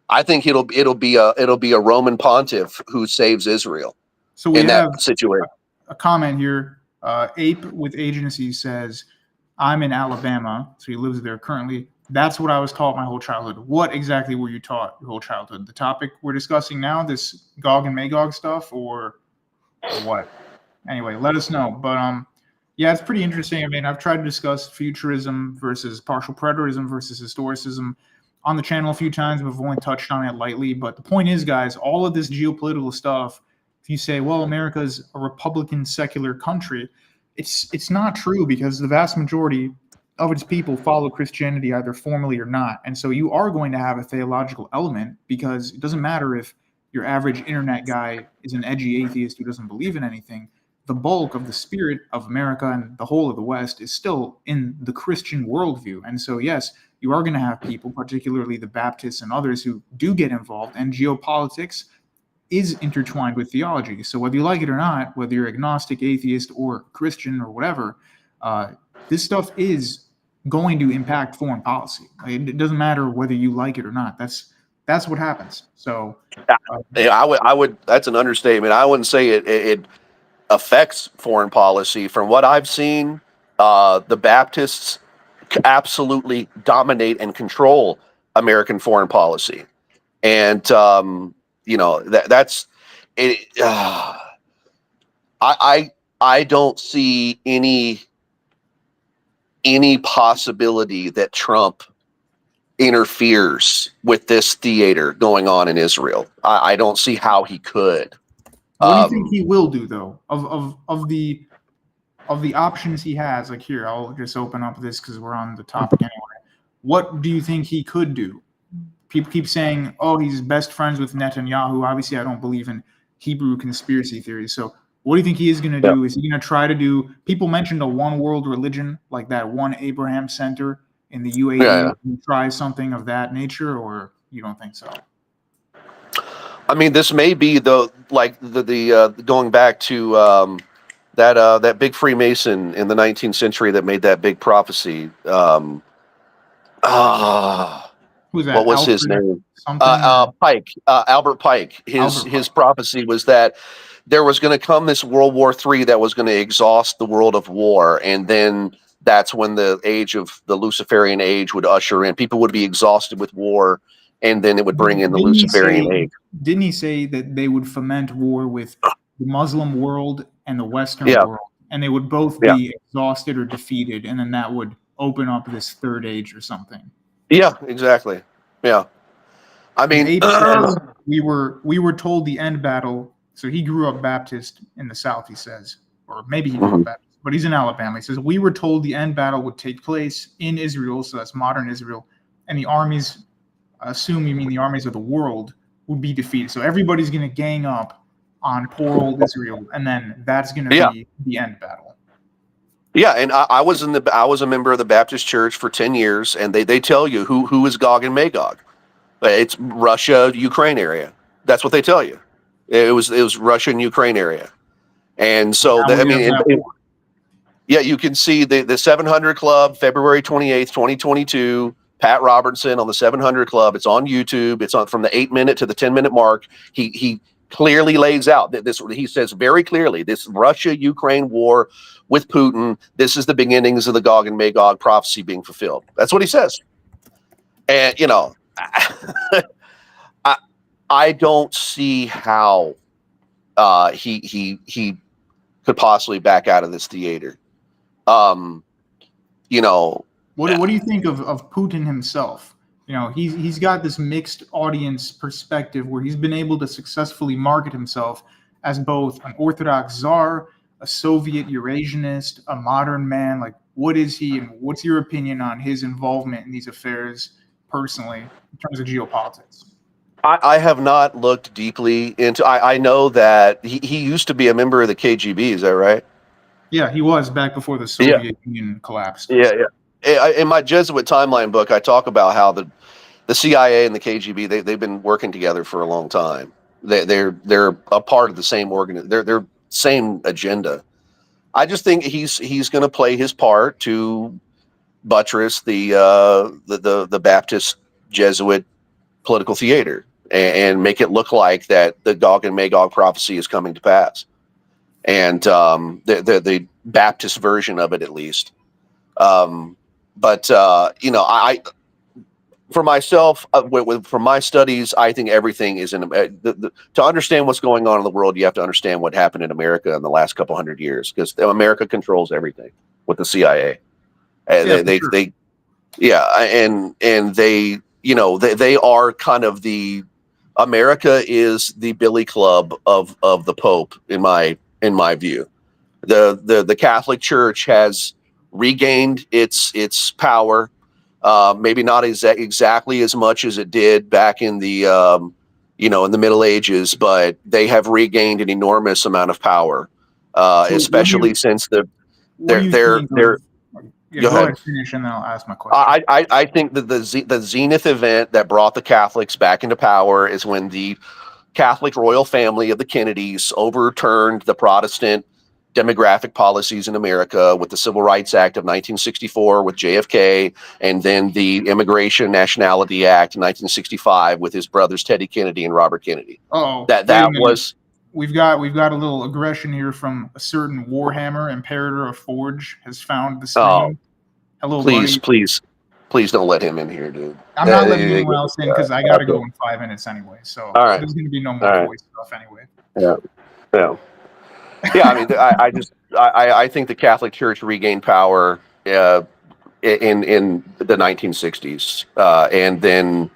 I think it'll be a Roman pontiff who saves Israel. So we have that situation. A comment here. Ape with Agency says, I'm in Alabama, so he lives there currently. That's what I was taught my whole childhood. What exactly were you taught your whole childhood? The topic we're discussing now, this Gog and Magog stuff, or what? Anyway, let us know. But Yeah, it's pretty interesting. I mean, I've tried to discuss futurism versus partial preterism versus historicism on the channel a few times. We've only touched on it lightly, but the point is, guys, all of this geopolitical stuff. If you say, "Well, America is a Republican secular country," it's not true because the vast majority of its people follow Christianity either formally or not, and so you are going to have a theological element because it doesn't matter if your average internet guy is an edgy atheist who doesn't believe in anything. The bulk of the spirit of America and the whole of the West is still in the Christian worldview. And so, yes, you are going to have people, particularly the Baptists and others, who do get involved. And geopolitics is intertwined with theology. So, whether you like it or not, whether you're agnostic, atheist, or Christian or whatever, this stuff is going to impact foreign policy. It doesn't matter whether you like it or not. That's what happens. So, Yeah, I would. That's an understatement. I wouldn't say it affects foreign policy. From what I've seen, the Baptists absolutely dominate and control American foreign policy, and that's it. I don't see any possibility that Trump interferes with this theater going on in Israel. I don't see how he could. What do you think he will do, though? Of the options he has, like here, I'll just open up this because we're on the topic anyway. What do you think he could do? People keep saying, "Oh, he's best friends with Netanyahu." Obviously, I don't believe in Hebrew conspiracy theories. So, what do you think he is going to do? Is he going to try to do? People mentioned a one world religion, like that one Abraham Center in the UAE. Yeah. Try something of that nature, or you don't think so? I mean, this may be the going back to that big Freemason in the 19th century that made that big prophecy. Who's that? What was his name? Something. Pike, Albert Pike. His prophecy was that there was going to come this World War III that was going to exhaust the world of war, and then that's when the age of the Luciferian age would usher in. People would be exhausted with war, and then it would bring in the Luciferian age. Didn't he say that they would foment war with the Muslim world and the Western world, and they would both be exhausted or defeated, and then that would open up this third age or something? Yeah, exactly. Yeah, I mean, Abe says we were told the end battle. So he grew up Baptist in the South, he says, or maybe he grew up Baptist, but he's in Alabama. He says we were told the end battle would take place in Israel, so that's modern Israel, and the armies, I assume you mean the armies of the world, would be defeated. So everybody's going to gang up on poor old Israel, and then that's going to be the end battle. Yeah, and I was a member of the Baptist Church for 10 years, and they tell you who is Gog and Magog. It's Russia, Ukraine area. That's what they tell you. It was Russia and Ukraine area, and so you can see the 700 Club, February 28th, 2022. Pat Robertson on the 700 Club. It's on YouTube. It's on from the 8-minute to the 10-minute mark. He clearly lays out that this. He says very clearly, this Russia-Ukraine war with Putin. This is the beginnings of the Gog and Magog prophecy being fulfilled. That's what he says. And I don't see how he could possibly back out of this theater. What do you think of Putin himself? He's got this mixed audience perspective where he's been able to successfully market himself as both an Orthodox czar, a Soviet Eurasianist, a modern man. Like, what is he, and what's your opinion on his involvement in these affairs personally in terms of geopolitics? I have not looked deeply into. I know that he used to be a member of the KGB. Is that right? Yeah, he was back before the Soviet Union collapsed. Yeah. In my Jesuit timeline book, I talk about how the CIA and the KGB they've been working together for a long time. They're a part of the same They're same agenda. I just think he's going to play his part to buttress the Baptist Jesuit political theater and make it look like that the Gog and Magog prophecy is coming to pass, and the Baptist version of it at least. But for myself, from my studies, I think everything is in to understand what's going on in the world. You have to understand what happened in America in the last couple hundred years, because America controls everything with the CIA. And Yeah, they and they, you know, they are kind of the America is the billy club of the Pope in my view. The Catholic Church has regained its power. Maybe not exactly as much as it did back in the in the Middle Ages, but they have regained an enormous amount of power, so especially since what do you think they're. of? Yeah, Go go ahead. ahead, finish, and then I'll ask my question. I think that the zenith event that brought the Catholics back into power is when the Catholic royal family of the Kennedys overturned the Protestant demographic policies in America with the Civil Rights Act of 1964 with JFK, and then the Immigration Nationality Act in 1965 with his brothers Teddy Kennedy and Robert Kennedy. Oh, That wait a minute. was We've got a little aggression here from a certain Warhammer Imperator of Forge has found the stream. Hello, please, buddy. please don't let him in here, dude. I'm not letting anyone else in because I got to go in 5 minutes anyway. So All right. there's going to be no All more right. voice stuff anyway. Yeah. I mean, I think the Catholic Church regained power in the 1960s, and then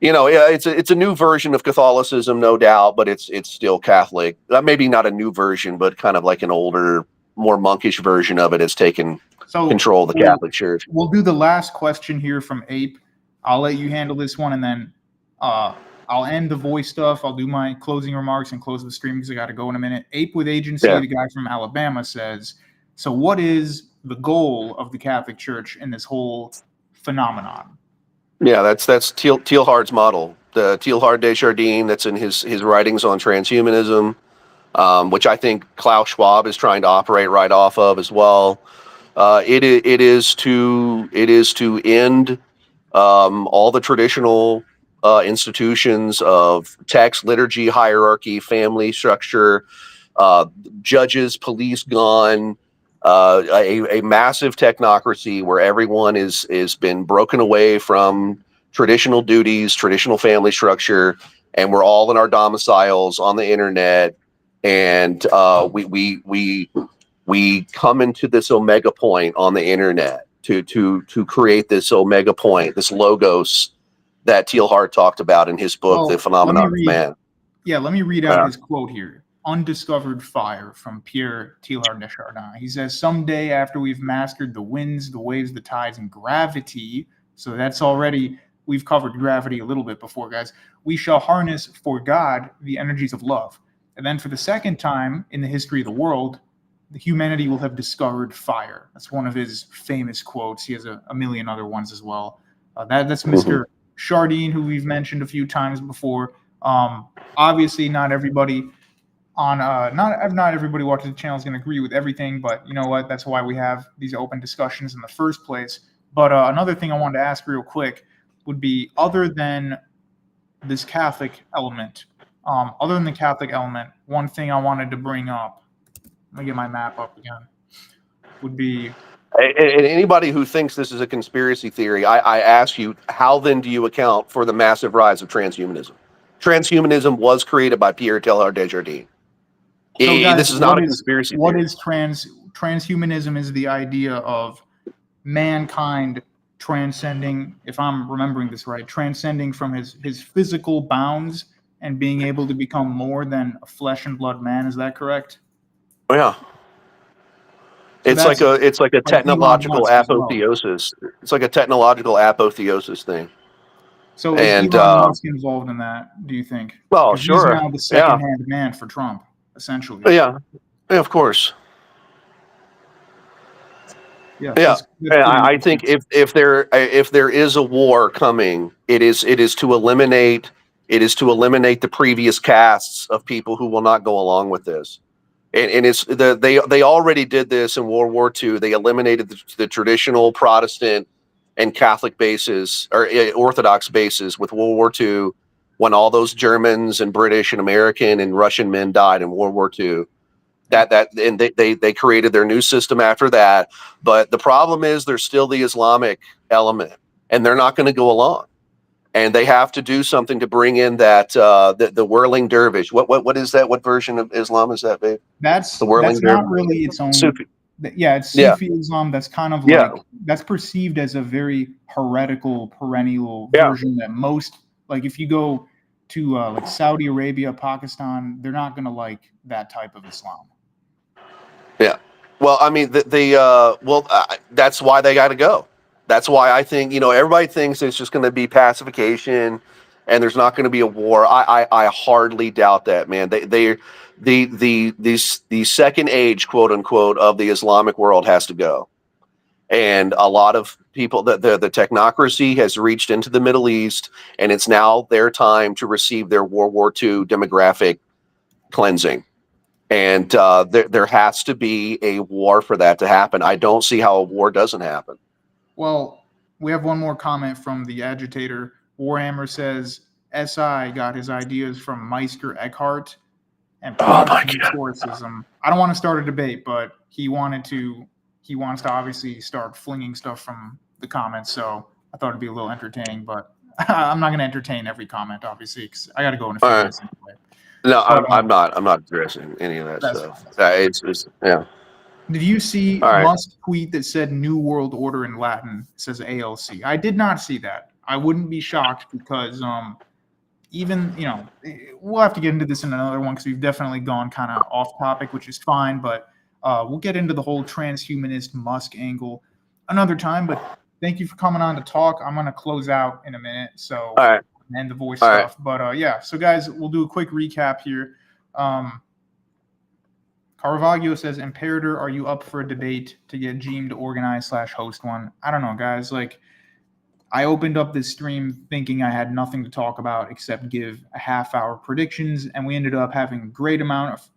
it's a new version of Catholicism, no doubt, but it's still Catholic. Maybe not a new version, but kind of like an older, more monkish version of it has taken control of the Catholic Church. We'll do the last question here from Ape. I'll let you handle this one, and then I'll end the voice stuff. I'll do my closing remarks and close the stream because I got to go in a minute. Ape with Agency, the guy from Alabama, says, so what is the goal of the Catholic Church in this whole phenomenon? Yeah, that's Teilhard's model. The Teilhard de Chardin, that's in his writings on transhumanism, which I think Klaus Schwab is trying to operate right off of as well. It is to end all the traditional institutions of text, liturgy, hierarchy, family structure, judges, police gone, a massive technocracy where everyone is been broken away from traditional duties, traditional family structure, and we're all in our domiciles on the internet, and we come into this omega point on the internet to create this omega point, this logos that Teilhard talked about in his book, The Phenomenon of Man. Yeah, let me read out his quote here. Undiscovered fire from Pierre Teilhard de Chardin. He says, someday after we've mastered the winds, the waves, the tides, and gravity, so that's already, we've covered gravity a little bit before, guys, we shall harness for God the energies of love. And then for the second time in the history of the world, the humanity will have discovered fire. That's one of his famous quotes. He has a million other ones as well. That's Mr. Chardin, who we've mentioned a few times before. Obviously, not everybody not everybody watching the channel is going to agree with everything, but you know what? That's why we have these open discussions in the first place. But another thing I wanted to ask real quick would be, other than this Catholic element, one thing I wanted to bring up, let me get my map up again, would be... And anybody who thinks this is a conspiracy theory, I ask you, how then do you account for the massive rise of transhumanism? Transhumanism was created by Pierre Teilhard de Chardin. So guys, this is not a conspiracy theory. What is transhumanism? Is the idea of mankind transcending, if I'm remembering this right, transcending from his physical bounds and being able to become more than a flesh and blood man. Is that correct? Oh, yeah. So it's like a technological apotheosis. Well. It's like a technological apotheosis thing. So is Elon Musk involved in that, do you think? Well, sure. He's now the second-hand man for Trump, essentially. Yeah, of course. Yeah. I think if there is a war coming, it is to eliminate the previous castes of people who will not go along with this. And it's they already did this in World War II. They eliminated the traditional Protestant and Catholic bases, or Orthodox bases, with World War II, when all those Germans and British and American and Russian men died in World War II. And they created their new system after that. But the problem is there's still the Islamic element, and they're not going to go along. And they have to do something to bring in that the whirling dervish. What is that? What version of Islam is that, babe? That's The whirling not dervish. really its own. Sufi. Yeah, it's Yeah. Sufi Islam. That's kind of Yeah. like that's perceived as a very heretical, perennial Yeah. version that most like if you go to like Saudi Arabia, Pakistan, they're not going to like that type of Islam. Yeah. Well, I mean, that's why they got to go. That's why I think, everybody thinks it's just going to be pacification and there's not going to be a war. I hardly doubt that, man. The second age, quote unquote, of the Islamic world has to go. And a lot of people, the technocracy has reached into the Middle East, and it's now their time to receive their World War II demographic cleansing. And there has to be a war for that to happen. I don't see how a war doesn't happen. Well, we have one more comment from the agitator. Warhammer says SI got his ideas from Meister Eckhart and Protestant historicism. I don't want to start a debate, but he wants to obviously start flinging stuff from the comments. So I thought it'd be a little entertaining, but I'm not going to entertain every comment, obviously, because I got to go in a few minutes anyway. No, I'm not addressing any of that stuff. It's yeah. Did you see All right. Musk's tweet that said New World Order in Latin? It says ALC. I did not see that. I wouldn't be shocked because even, we'll have to get into this in another one because we've definitely gone kind of off topic, which is fine. But we'll get into the whole transhumanist Musk angle another time. But thank you for coming on to talk. I'm going to close out in a minute. So, all right. And the voice all stuff. Right. But yeah, so guys, we'll do a quick recap here. Caravaggio says, Imperator, are you up for a debate to get Jeem to organize / host one? I don't know, guys. Like, I opened up this stream thinking I had nothing to talk about except give a half-hour predictions, and we ended up having a great amount of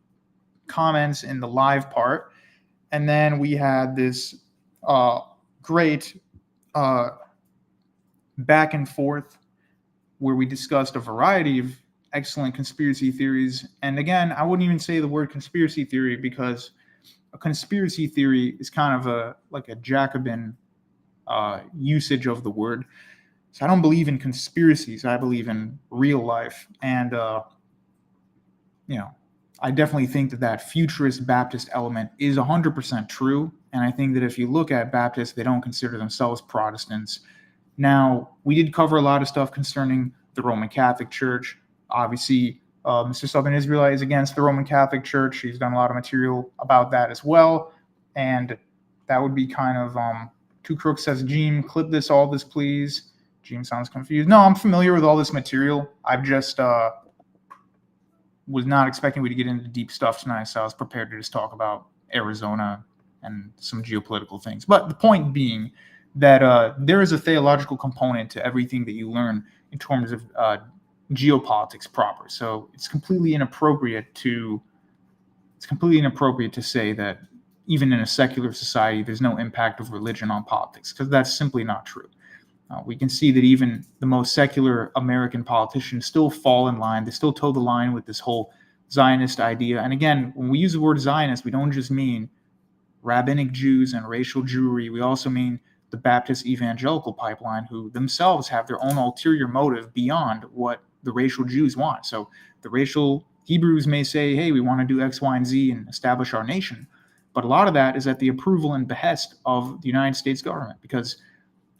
comments in the live part. And then we had this great back and forth where we discussed a variety of excellent conspiracy theories. And again, I wouldn't even say the word conspiracy theory because a conspiracy theory is kind of a Jacobin usage of the word. So I don't believe in conspiracies. I believe in real life. And, I definitely think that futurist Baptist element is 100% true. And I think that if you look at Baptists, they don't consider themselves Protestants. Now, we did cover a lot of stuff concerning the Roman Catholic Church. Obviously, Mr. Southern Israelite is against the Roman Catholic Church. He's done a lot of material about that as well. And that would be kind of, Two Crooks says, Jeem, clip this, all this, please. Jeem sounds confused. No, I'm familiar with all this material. I've just was not expecting we to get into deep stuff tonight, so I was prepared to just talk about Arizona and some geopolitical things. But the point being that there is a theological component to everything that you learn in terms of geopolitics proper. So it's completely inappropriate to say that even in a secular society, there's no impact of religion on politics, because that's simply not true. We can see that even the most secular American politicians still fall in line. They still toe the line with this whole Zionist idea. And again, when we use the word Zionist, we don't just mean rabbinic Jews and racial Jewry. We also mean the Baptist evangelical pipeline, who themselves have their own ulterior motive beyond what the racial Jews want. So the racial Hebrews may say, hey, we want to do X, Y, and Z and establish our nation. But a lot of that is at the approval and behest of the United States government, because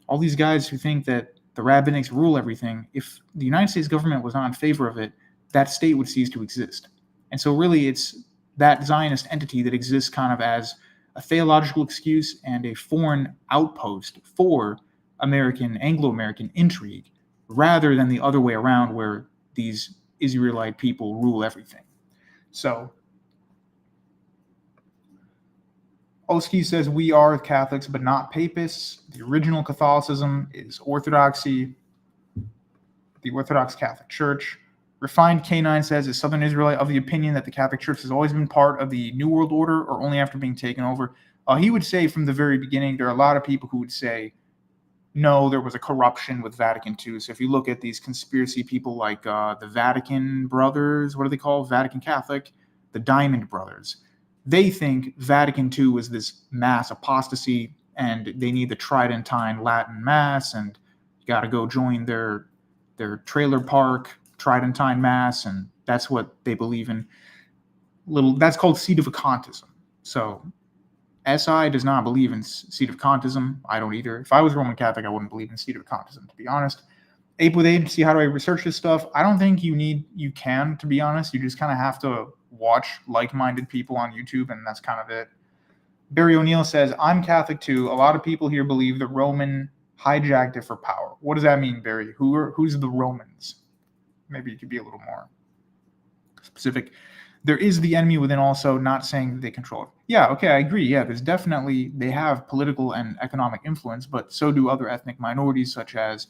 all these guys who think that the rabbinics rule everything, if the United States government was not in favor of it, that state would cease to exist. And so really it's that Zionist entity that exists kind of as a theological excuse and a foreign outpost for Anglo-American intrigue, rather than the other way around where these Israelite people rule everything. So Oski says, we are Catholics, but not papists. The original Catholicism is orthodoxy, the Orthodox Catholic Church. Refined K9 says, is Southern Israelite of the opinion that the Catholic Church has always been part of the New World Order or only after being taken over? He would say from the very beginning, there are a lot of people who would say, no, there was a corruption with Vatican II. So if you look at these conspiracy people like the Vatican Brothers, what are they called? Vatican Catholic, the Diamond Brothers. They think Vatican II was this mass apostasy and they need the Tridentine Latin Mass and got to go join their trailer park Tridentine Mass, and that's what they believe in. That's called seat of Vacantism. So SI does not believe in seat of Vacantism. I don't either. If I was Roman Catholic, I wouldn't believe in seat of Vacantism, to be honest. Ape with Ape, see how do I research this stuff? I don't think you can, to be honest. You just kind of have to watch like-minded people on YouTube, and that's kind of it. Barry O'Neill says, I'm Catholic too. A lot of people here believe the Roman hijacked it for power. What does that mean, Barry? Who's the Romans? Maybe you could be a little more specific. There is the enemy within also, not saying that they control it. Yeah, okay, I agree. Yeah, there's definitely, they have political and economic influence, but so do other ethnic minorities, such as,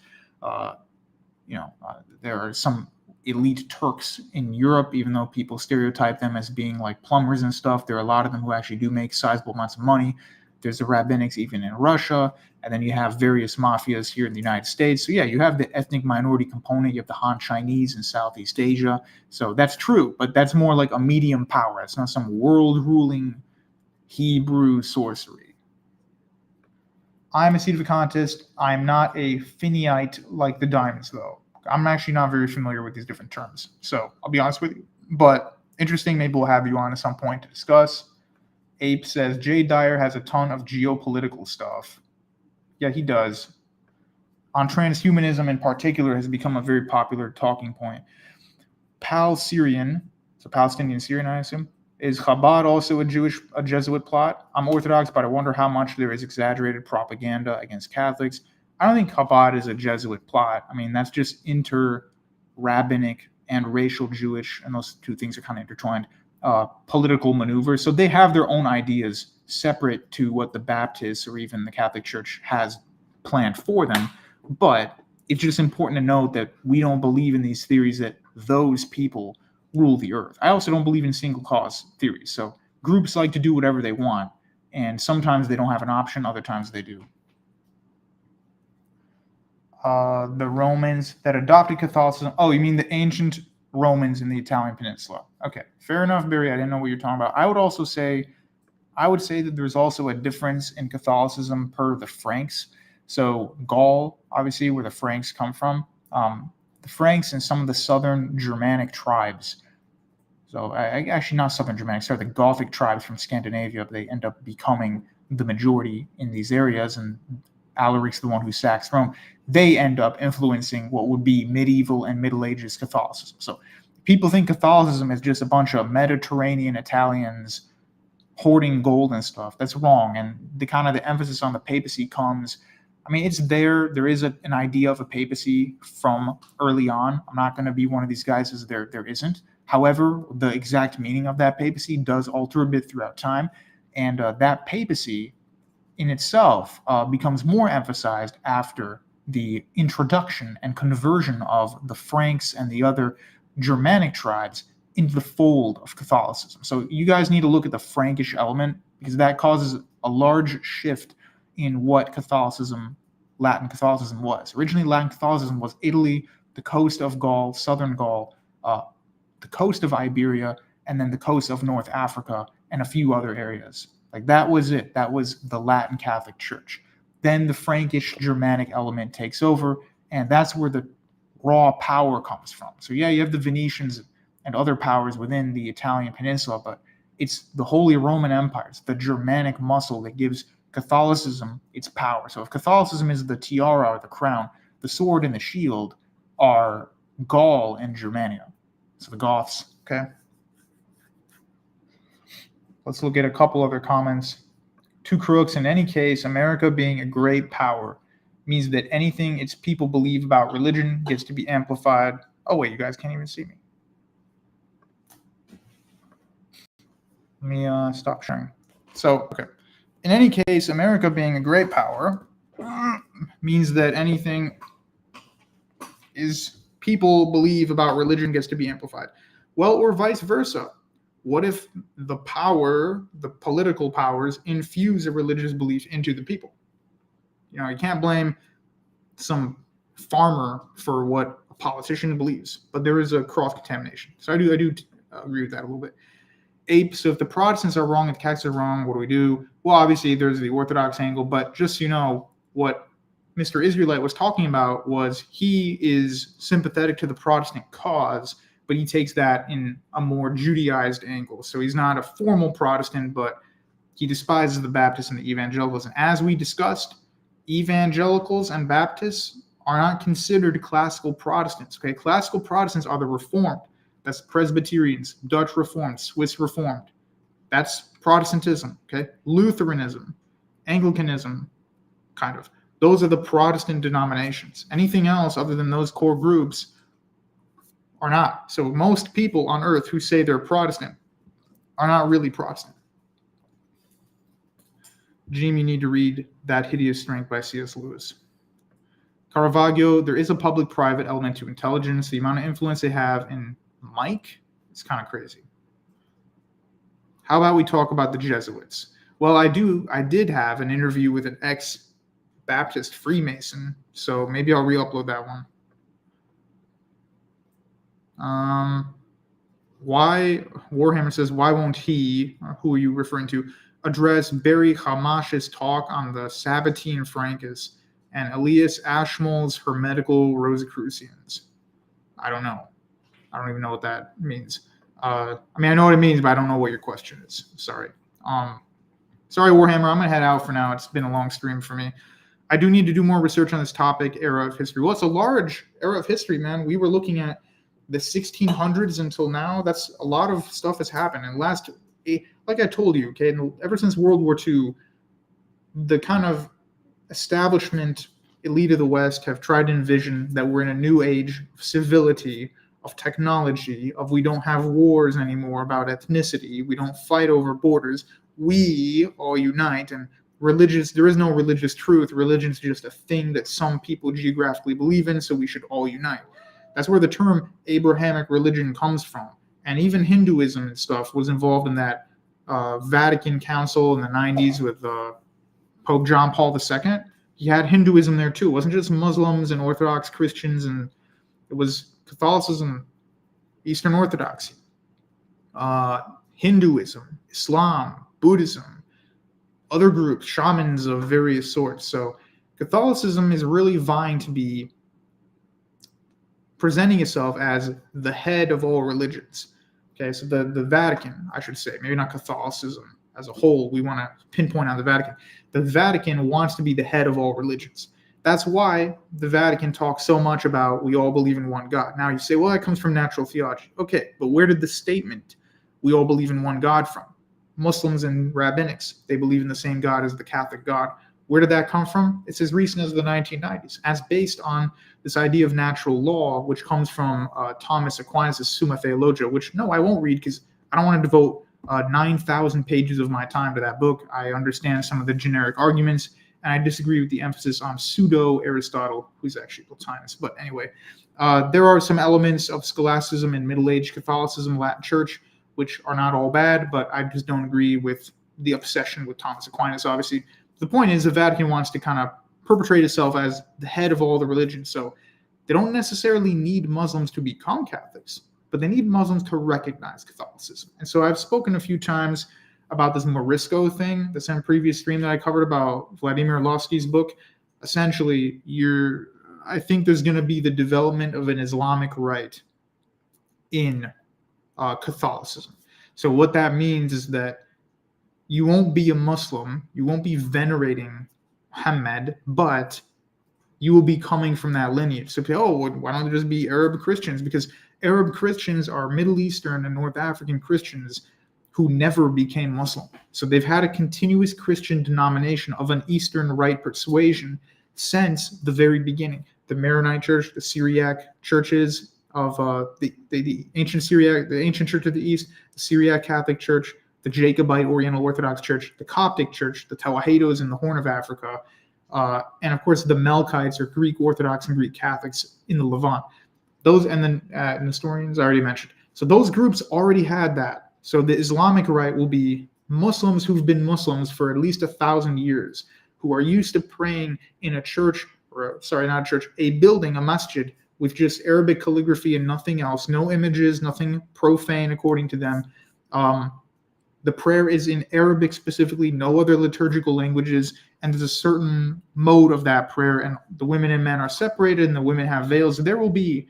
there are some elite Turks in Europe, even though people stereotype them as being like plumbers and stuff. There are a lot of them who actually do make sizable amounts of money. There's the rabbinics even in Russia, and then you have various mafias here in the United States. So yeah, you have the ethnic minority component. You have the Han Chinese in Southeast Asia. So that's true, but that's more like a medium power. It's not some world-ruling Hebrew sorcery. I'm a seat of Vacantist. I'm not a Finneyite like the Diamonds, though. I'm actually not very familiar with these different terms, so I'll be honest with you. But interesting, maybe we'll have you on at some point to discuss. Ape says, Jay Dyer has a ton of geopolitical stuff. Yeah, he does. On transhumanism in particular has become a very popular talking point. Syrian, so Palestinian Syrian, I assume, is Chabad also a Jesuit plot? I'm Orthodox, but I wonder how much there is exaggerated propaganda against Catholics. I don't think Chabad is a Jesuit plot. I mean, that's just inter-rabbinic and racial Jewish, and those two things are kind of intertwined, political maneuvers. So they have their own ideas separate to what the Baptists or even the Catholic Church has planned for them. But it's just important to note that we don't believe in these theories that those people rule the earth. I also don't believe in single cause theories. So groups like to do whatever they want, and sometimes they don't have an option, other times they do. The Romans that adopted Catholicism. Oh, you mean the ancient Romans in the Italian peninsula. Okay, fair enough, Barry. I didn't know what you're talking about. I would say that there's also a difference in Catholicism per the Franks. So Gaul, obviously, where the Franks come from, the Franks and some of the southern Germanic tribes. So actually not southern Germanic, sorry, the Gothic tribes from Scandinavia, they end up becoming the majority in these areas, and Alaric's the one who sacks Rome. They end up influencing what would be medieval and Middle Ages Catholicism. So people think Catholicism is just a bunch of Mediterranean Italians hoarding gold and stuff. That's wrong. And the emphasis on the papacy comes, I mean, it's there. There is an idea of a papacy from early on. I'm not going to be one of these guys as there isn't. However, the exact meaning of that papacy does alter a bit throughout time. And that papacy in itself becomes more emphasized after the introduction and conversion of the Franks and the other Germanic tribes into the fold of Catholicism. So you guys need to look at the Frankish element, because that causes a large shift in what Latin Catholicism was. Originally, Latin Catholicism was Italy, the coast of Gaul, southern Gaul, the coast of Iberia, and then the coast of North Africa, and a few other areas. Like, that was it. That was the Latin Catholic Church. Then the Frankish Germanic element takes over, and that's where the raw power comes from. So yeah, you have the Venetians and other powers within the Italian peninsula, but it's the Holy Roman Empire, it's the Germanic muscle that gives Catholicism its power. So if Catholicism is the tiara or the crown, the sword and the shield are Gaul and Germania. So the Goths, okay? Let's look at a couple other comments. Two crooks. In any case, America being a great power means that anything its people believe about religion gets to be amplified. Oh, wait, you guys can't even see me. Let me stop sharing. So, okay. In any case, America being a great power means that anything is people believe about religion gets to be amplified. Well, or vice versa. What if the political powers, infuse a religious belief into the people? You know, you can't blame some farmer for what a politician believes, but there is a cross-contamination. So I do agree with that a little bit. Ape, so if the Protestants are wrong, if the Catholics are wrong, what do we do? Well, obviously there's the Orthodox angle, but just so you know, what Mr. Israelite was talking about was he is sympathetic to the Protestant cause, but he takes that in a more Judaized angle. So he's not a formal Protestant, but he despises the Baptists and the evangelicals. And as we discussed, evangelicals and Baptists are not considered classical Protestants. Okay, classical Protestants are the Reformed. That's Presbyterians, Dutch Reformed, Swiss Reformed. That's Protestantism. Okay, Lutheranism, Anglicanism, kind of. Those are the Protestant denominations. Anything else other than those core groups are not. So most people on earth who say they're Protestant are not really Protestant. Jim, you need to read That Hideous Strength by C.S. Lewis. Caravaggio, there is a public-private element to intelligence. The amount of influence they have in Mike is kind of crazy. How about we talk about the Jesuits? Well, I did have an interview with an ex-Baptist Freemason, so maybe I'll re-upload that one. Why, Warhammer says, why won't he, who are you referring to, address Barry Hamash's talk on the Sabbatine Francus and Elias Ashmole's Hermetical Rosicrucians? I don't know. I don't even know what that means. I mean, I know what it means, but I don't know what your question is. Sorry. Sorry, Warhammer. I'm going to head out for now. It's been a long stream for me. I do need to do more research on this topic, era of history. Well, it's a large era of history, man. We were looking at the 1600s until now. That's a lot of stuff has happened. And like I told you, okay, ever since World War II, the kind of establishment elite of the West have tried to envision that we're in a new age of civility, of technology, of we don't have wars anymore about ethnicity, we don't fight over borders, we all unite, and there is no religious truth. Religion is just a thing that some people geographically believe in, so we should all unite. That's where the term Abrahamic religion comes from. And even Hinduism and stuff was involved in that Vatican Council in the 90s with Pope John Paul II. He had Hinduism there too. It wasn't just Muslims and Orthodox Christians, and it was Catholicism, Eastern Orthodoxy, Hinduism, Islam, Buddhism, other groups, shamans of various sorts. So Catholicism is really vying to be presenting itself as the head of all religions. Okay, so the Vatican, I should say, maybe not Catholicism as a whole, we want to pinpoint on the Vatican. The Vatican wants to be the head of all religions. That's why the Vatican talks so much about we all believe in one God. Now you say, well, that comes from natural theology. Okay, but where did the statement we all believe in one God from? Muslims and rabbinics, they believe in the same God as the Catholic God. Where did that come from? It's as recent as the 1990s, as based on this idea of natural law, which comes from Thomas Aquinas' Summa Theologia, which, no, I won't read because I don't want to devote 9,000 pages of my time to that book. I understand some of the generic arguments, and I disagree with the emphasis on pseudo-Aristotle, who's actually Plotinus. But anyway, there are some elements of scholasticism in Middle Age Catholicism, Latin Church, which are not all bad, but I just don't agree with the obsession with Thomas Aquinas, obviously. The point is the Vatican wants to kind of perpetrate itself as the head of all the religions. So they don't necessarily need Muslims to become Catholics, but they need Muslims to recognize Catholicism. And so I've spoken a few times about this Morisco thing, the same previous stream that I covered about Vladimir Losky's book. Essentially, I think there's going to be the development of an Islamic rite in Catholicism. So what that means is that you won't be a Muslim, you won't be venerating Muhammad, but you will be coming from that lineage. So, why don't there just be Arab Christians? Because Arab Christians are Middle Eastern and North African Christians who never became Muslim. So they've had a continuous Christian denomination of an Eastern Rite persuasion since the very beginning. The Maronite Church, the Syriac churches of the ancient Syriac, the ancient Church of the East, the Syriac Catholic Church, the Jacobite Oriental Orthodox Church, the Coptic Church, the Tewahedos in the Horn of Africa, and of course the Melkites or Greek Orthodox and Greek Catholics in the Levant. Those, and then Nestorians I already mentioned. So those groups already had that. So the Islamic Rite will be Muslims who've been Muslims for at least 1,000 years, who are used to praying in a church, a building, a masjid, with just Arabic calligraphy and nothing else, no images, nothing profane according to them. The prayer is in Arabic specifically, no other liturgical languages, and there's a certain mode of that prayer, and the women and men are separated, and the women have veils. There will be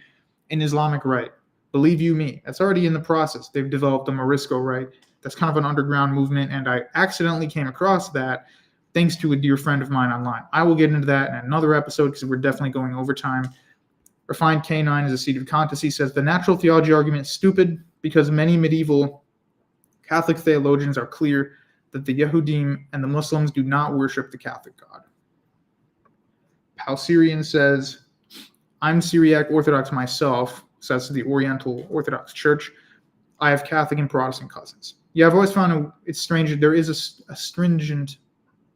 an Islamic rite. Believe you me, that's already in the process. They've developed a Morisco rite. That's kind of an underground movement, and I accidentally came across that thanks to a dear friend of mine online. I will get into that in another episode because we're definitely going over time. Refined Canine is a seat of contest. He says the natural theology argument is stupid because many medieval Catholic theologians are clear that the Yehudim and the Muslims do not worship the Catholic God. Palsyrian says, I'm Syriac Orthodox myself, so that's the Oriental Orthodox Church. I have Catholic and Protestant cousins. Yeah, I've always found it's strange that there is a stringent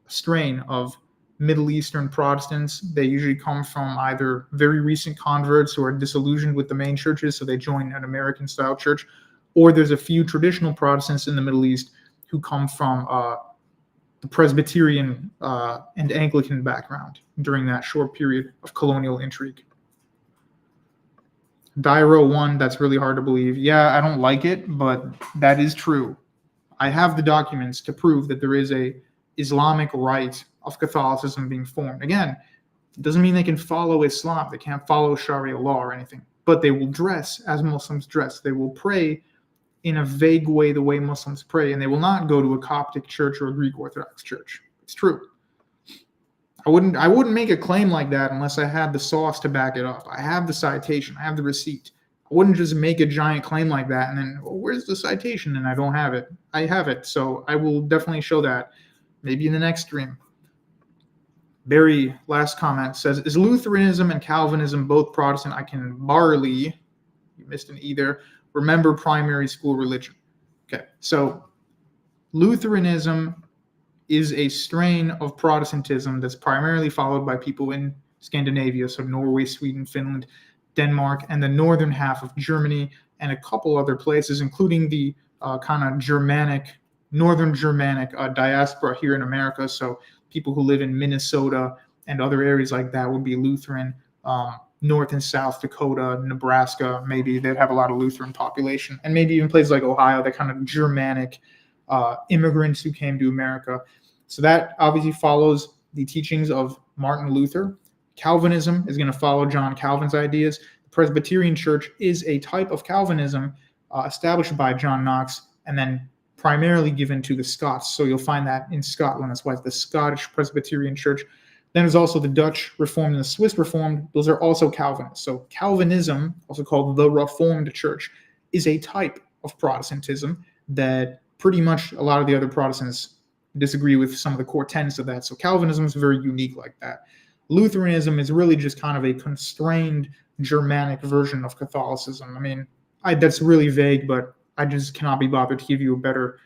strain of Middle Eastern Protestants. They usually come from either very recent converts who are disillusioned with the main churches, so they join an American-style church, or there's a few traditional Protestants in the Middle East who come from the Presbyterian and Anglican background during that short period of colonial intrigue. Dairo 1, that's really hard to believe. Yeah, I don't like it, but that is true. I have the documents to prove that there is a Islamic rite of Catholicism being formed. Again, it doesn't mean they can follow Islam. They can't follow Sharia law or anything, but they will dress as Muslims dress. They will pray in a vague way the way Muslims pray, and they will not go to a Coptic church or a Greek Orthodox church. It's true. I wouldn't make a claim like that unless I had the sauce to back it up. I have the citation. I have the receipt. I wouldn't just make a giant claim like that and then, well, where's the citation? And I don't have it. I have it, so I will definitely show that maybe in the next stream. Barry, last comment, says, is Lutheranism and Calvinism both Protestant? I can barely, you missed an either, remember primary school religion. Okay, so Lutheranism is a strain of Protestantism that's primarily followed by people in Scandinavia, so Norway, Sweden, Finland, Denmark, and the northern half of Germany, and a couple other places, including the kind of Germanic, northern Germanic diaspora here in America. So people who live in Minnesota and other areas like that would be Lutheran. North and South Dakota, Nebraska, maybe they'd have a lot of Lutheran population, and maybe even places like Ohio, that kind of Germanic immigrants who came to America. So that obviously follows the teachings of Martin Luther. Calvinism is going to follow John Calvin's ideas. The Presbyterian Church is a type of Calvinism established by John Knox and then primarily given to the Scots. So you'll find that in Scotland. That's why it's the Scottish Presbyterian Church. Then there's also the Dutch Reformed and the Swiss Reformed. Those are also Calvinists. So Calvinism, also called the Reformed Church, is a type of Protestantism that pretty much a lot of the other Protestants disagree with some of the core tenets of that. So Calvinism is very unique like that. Lutheranism is really just kind of a constrained Germanic version of Catholicism. I mean, that's really vague, but I just cannot be bothered to give you a better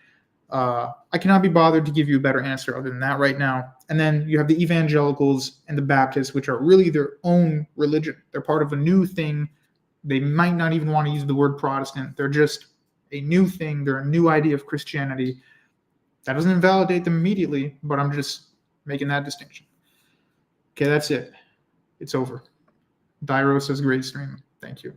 answer other than that right now. And then you have the evangelicals and the Baptists, which are really their own religion. They're part of a new thing. They might not even want to use the word Protestant. They're just a new thing. They're a new idea of Christianity. That doesn't invalidate them immediately, but I'm just making that distinction. Okay, that's it. It's over. Dairo says, great stream. Thank you.